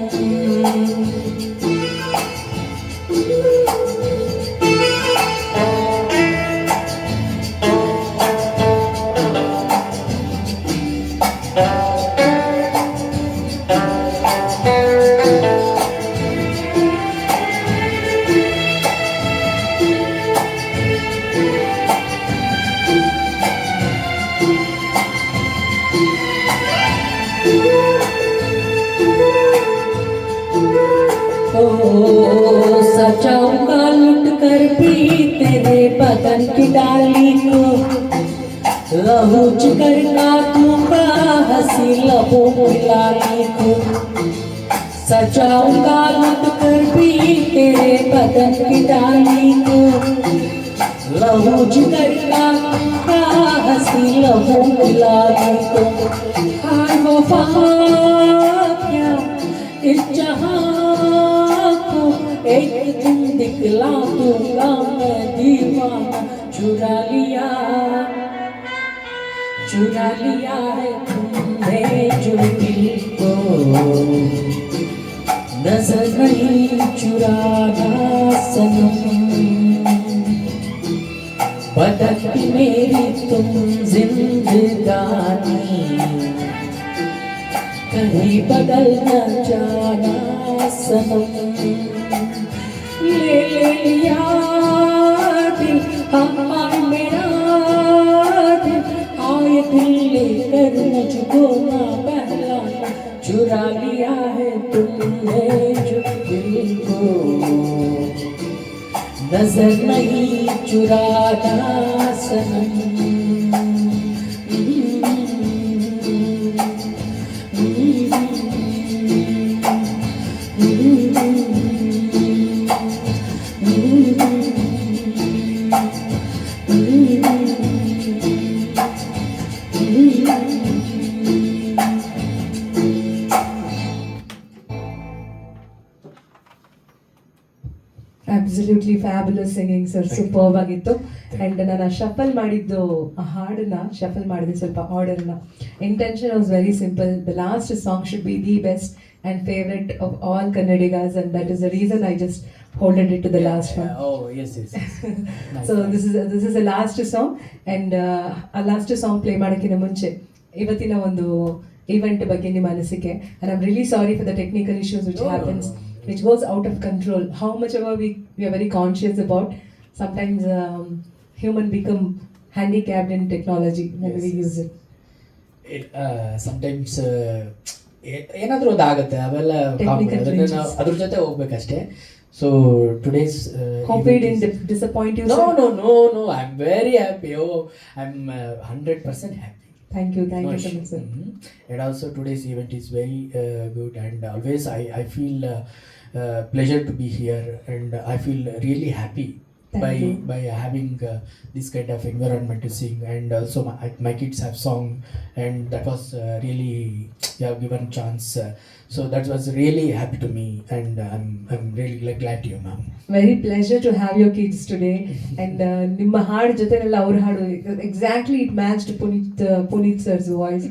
सजाऊंगा लुट कर भी तेरे बदन की डाली को, लहू जिगर काटूंगा हंसी लबों की लाली को. सजाऊंगा लुट कर भी तेरे बदन की डाली को, लहू जिगर काटूंगा हंसी लबों की लाली को. हाय वफा क्या इस जहां को एक दिन दिखला दूंगा मैं दीवाना चुरा लिया है तुमने जो दिल को नजर नहीं चुराना सनम बदलती मेरी तुम जिंदगानी कहीं बदल न जाना सनम ले लिया दिल हाँ मेरा दिल आए दिल लेकर मुझको ना बहलाना चुरा लिया है तुमने जो दिल को नजर नहीं चुराना सनम absolutely fabulous singing sir, Thank you. Superb ಆಗಿತ್ತು. Thank ಆ್ಯಂಡ್ ನಾನು ಶಫಲ್ ಮಾಡಿದ್ದು ಆ ಹಾಡನ್ನ ಶಫಲ್ ಮಾಡಿದೆ ಸ್ವಲ್ಪ ಆರ್ಡರ್ನ. Intention was very simple. The last song should be the best and favourite of all Kannadigas, and that is the reason I just holded it to the last one. Oh, yes. Nice, so nice. This is the last song. And ಆ last song play ಮಾಡೋಕ್ಕಿಂತ ಮುಂಚೆ ಇವತ್ತಿನ ಒಂದು event ಬಗ್ಗೆ ನಿಮ್ಮ ಅನಿಸಿಕೆ. And I am really sorry for the technical issues which No. Happens, which goes out of control. How much ever we are very conscious about, sometimes human become handicapped in technology when we use it. Sometimes ಏನಾದರೂ ಒಂದು ಆಗುತ್ತೆ, ಅವೆಲ್ಲ Technical ಅದನ್ನ glitches. ನಾವು ಅದ್ರ ಜೊತೆ ಹೋಗ್ಬೇಕಷ್ಟೇ. So today's Hope we didn't disappoint you, sir. No, I'm very happy. I'm 100% happy. Thank you No so issue. much, sir. And also today's event is very good, and always I feel pleasure to be here, and I feel really happy Thank you. by having this kind of environment to sing. And also my kids have sung, and that was really you have given chance, so that was really happy to me, and I'm really glad to you, ma'am. Very pleasure to have your kids today. And ನಿಮ್ಮ ಹಾಡು ಜೊತೆನೆಲ್ಲ ಅವ್ರ ಹಾಡು exactly it matched Puneet sir's voice,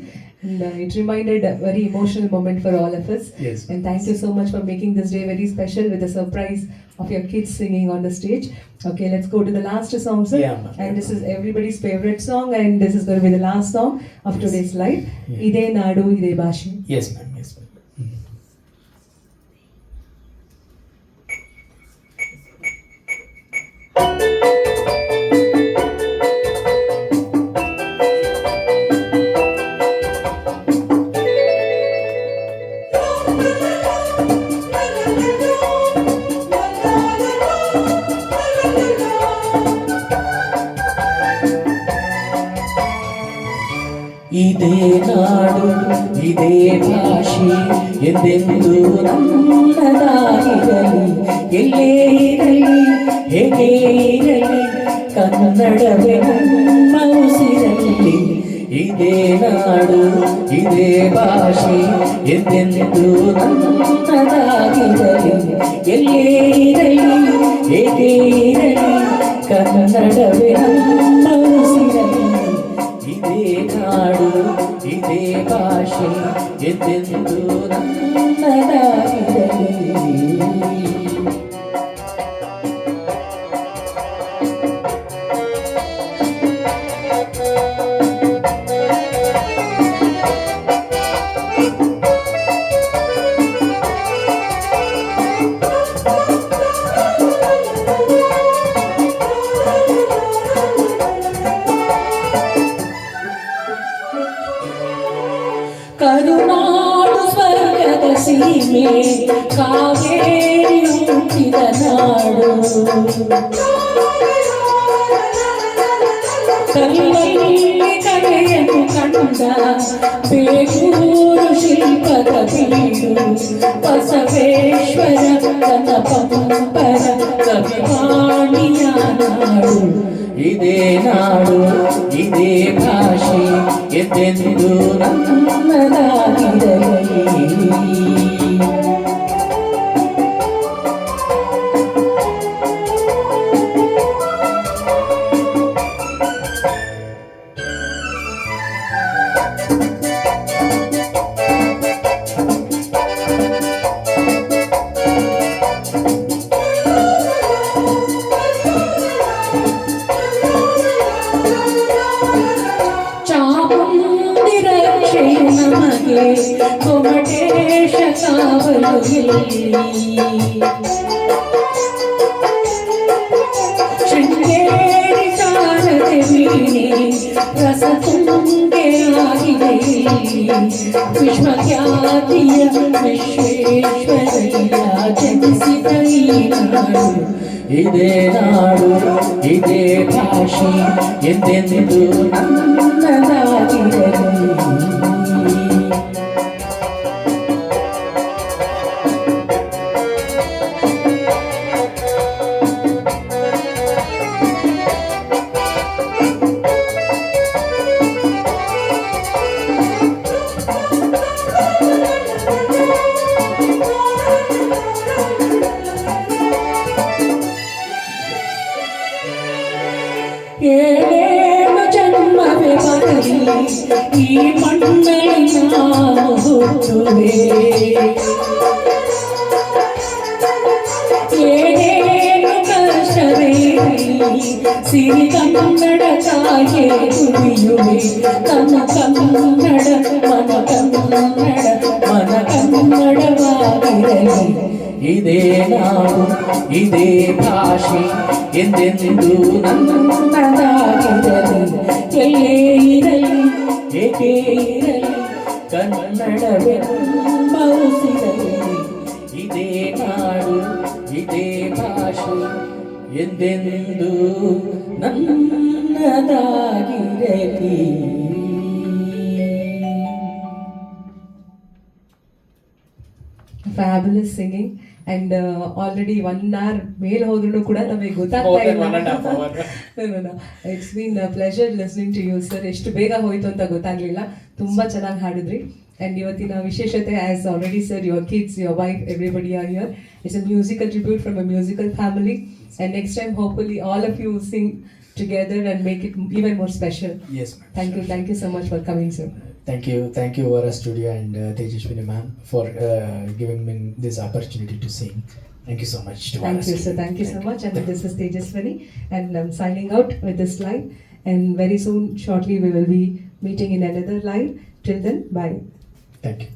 and it reminded a very emotional moment for all of us. Yes. And thank you so much for making this day very special with the surprise of your kids singing on the stage. Okay, let's go to the last song, sir. Yeah, ma'am. And this is everybody's favorite song, and this is going to be the last song of Yes. today's live. Yeah. Ide Nadu Ide Bhashi. Yes, ma'am. ಇದೇ ನಾಡು ಇದೇ ಭಾಷೆ ಎಂದೆಂದು ನನ್ನದಾಗಿರಲಿ, ಎಲ್ಲೇ ಇರಲಿ ಹೇಗೆ ಇರಲಿ ಕನ್ನಡವೇ ನಮ್ಮ ಉಸಿರಲ್ಲಿ. ಇದೇ ನಾಡು ಇದೇ ಭಾಷೆ ಎಂದೆಂದು ನನ್ನದಾಗಿರಲಿ, ಎಲ್ಲೇ ಇರಲಿ ಹೇಗೆ ಇರಲಿ ಕನ್ನಡವೇ ನಮ್ಮ ಉಸಿರಲ್ಲಿ. ಇದೇ ನಾಡು ಇದೇ ಭಾಷೆ ಎಂದೆಂದು ನನ್ನದಾಗಿರಲಿ. ಕರುನಾಡು ಸ್ವರ್ಗದ ಸೀಮೆ ಕಾವೇರಿ ಹುಟ್ಟಿದ ನಾಡು, ಕಲ್ಲಲ್ಲಿ ಕಲೆಯನ್ನು ಕಂಡ ಬೇಗೂರು ಶಿಲ್ಪದ ಬೀಡು, ಬಸವೇಶ್ವರ ತನ್ನ ಪಂಪರ ಕವಿವಾಣಿಯ ನಾಡು. ಇದೇ ನಾಡು ಇದೇ ಭಾಷೆ ಎಂದೆಂದು ನನ್ನದಾಗಿರಲಿ. ಶೃಂಗೇರಿ ಶಾರದೆ ವೀಣೆ ರಸತುಂಗೆ ಆಗಿದೆ ವಿಶ್ವಖ್ಯಾತಿಯ ವಿಶ್ವೇಶ್ವರಯ್ಯ ಜನಿಸಿದ ಈ ನಾಡು ಇದೇ ನಾಡು ಇದೇ ಭಾಷೆ ಎಂದೆಂದು ನನ್ನದಾಗಿರಲಿ. ಏಳೇಳು ಜನ್ಮವೇ ಬರಲಿ ಈ ಮಣ್ಣಲ್ಲಿ ನಾನು ಹುಟ್ಟುವೆ. ಏಳೇಳು ಕಷ್ಟವೇ ಸಿರಿ ಕನ್ನಡ ತಾಯೇ ದುಡಿಯುವೆ. ತನ್ನ ಕನ್ನಡ ಮನ ಕನ್ನಡವಾಗಿರಲಿ. ಇದೇ ನಾಡು ಇದೇ ಭಾಷೆ ಎಂದೆಂದು ನನ್ನದಾಗಿರಲಿ. ಎಲ್ಲೇ ಇರಲಿ ಏಕೆ ಇರಲಿ ಕನ್ನಡವೆಂಬ ಉಸಿರಲಿ. ಇದೇ ನಾಡು ಇದೇ ಭಾಷೆ ಎಂದೆಂದು ನನ್ನದಾಗಿರಲಿ. Fabulous singing and already 1 hour ಮೇಲೆ ಹೋದ್ರೂ ಕೂಡ ನಮಗೆ ಗೊತ್ತಾಗ್ತಾ More than ಇಲ್ಲ. 1.5 hours. No. It's been a pleasure listening to you, sir. ಎಷ್ಟು ಬೇಗ ಹೋಯ್ತು ಅಂತ ಗೊತ್ತಾಗ್ಲಿಲ್ಲ. ತುಂಬಾ ಚೆನ್ನಾಗಿ ಹಾಡಿದ್ರಿ. And ಇವತ್ತಿನ ವಿಶೇಷತೆ, as already said, your kids, your wife, everybody are here. It's a musical tribute from a musical family. And next time, hopefully, all of you sing together and make it even more special. Yes, ma'am. Thank you so much for coming, sir. Thank you, Vara Studio and Tejaswini ma'am for giving me this opportunity to sing. Thank you so much to Vara Thank you, Studio. sir. Thank you so much. And this is Tejaswini, and I'm signing out with this live. And very soon, shortly, we will be meeting in another live. Till then, bye. Thank you.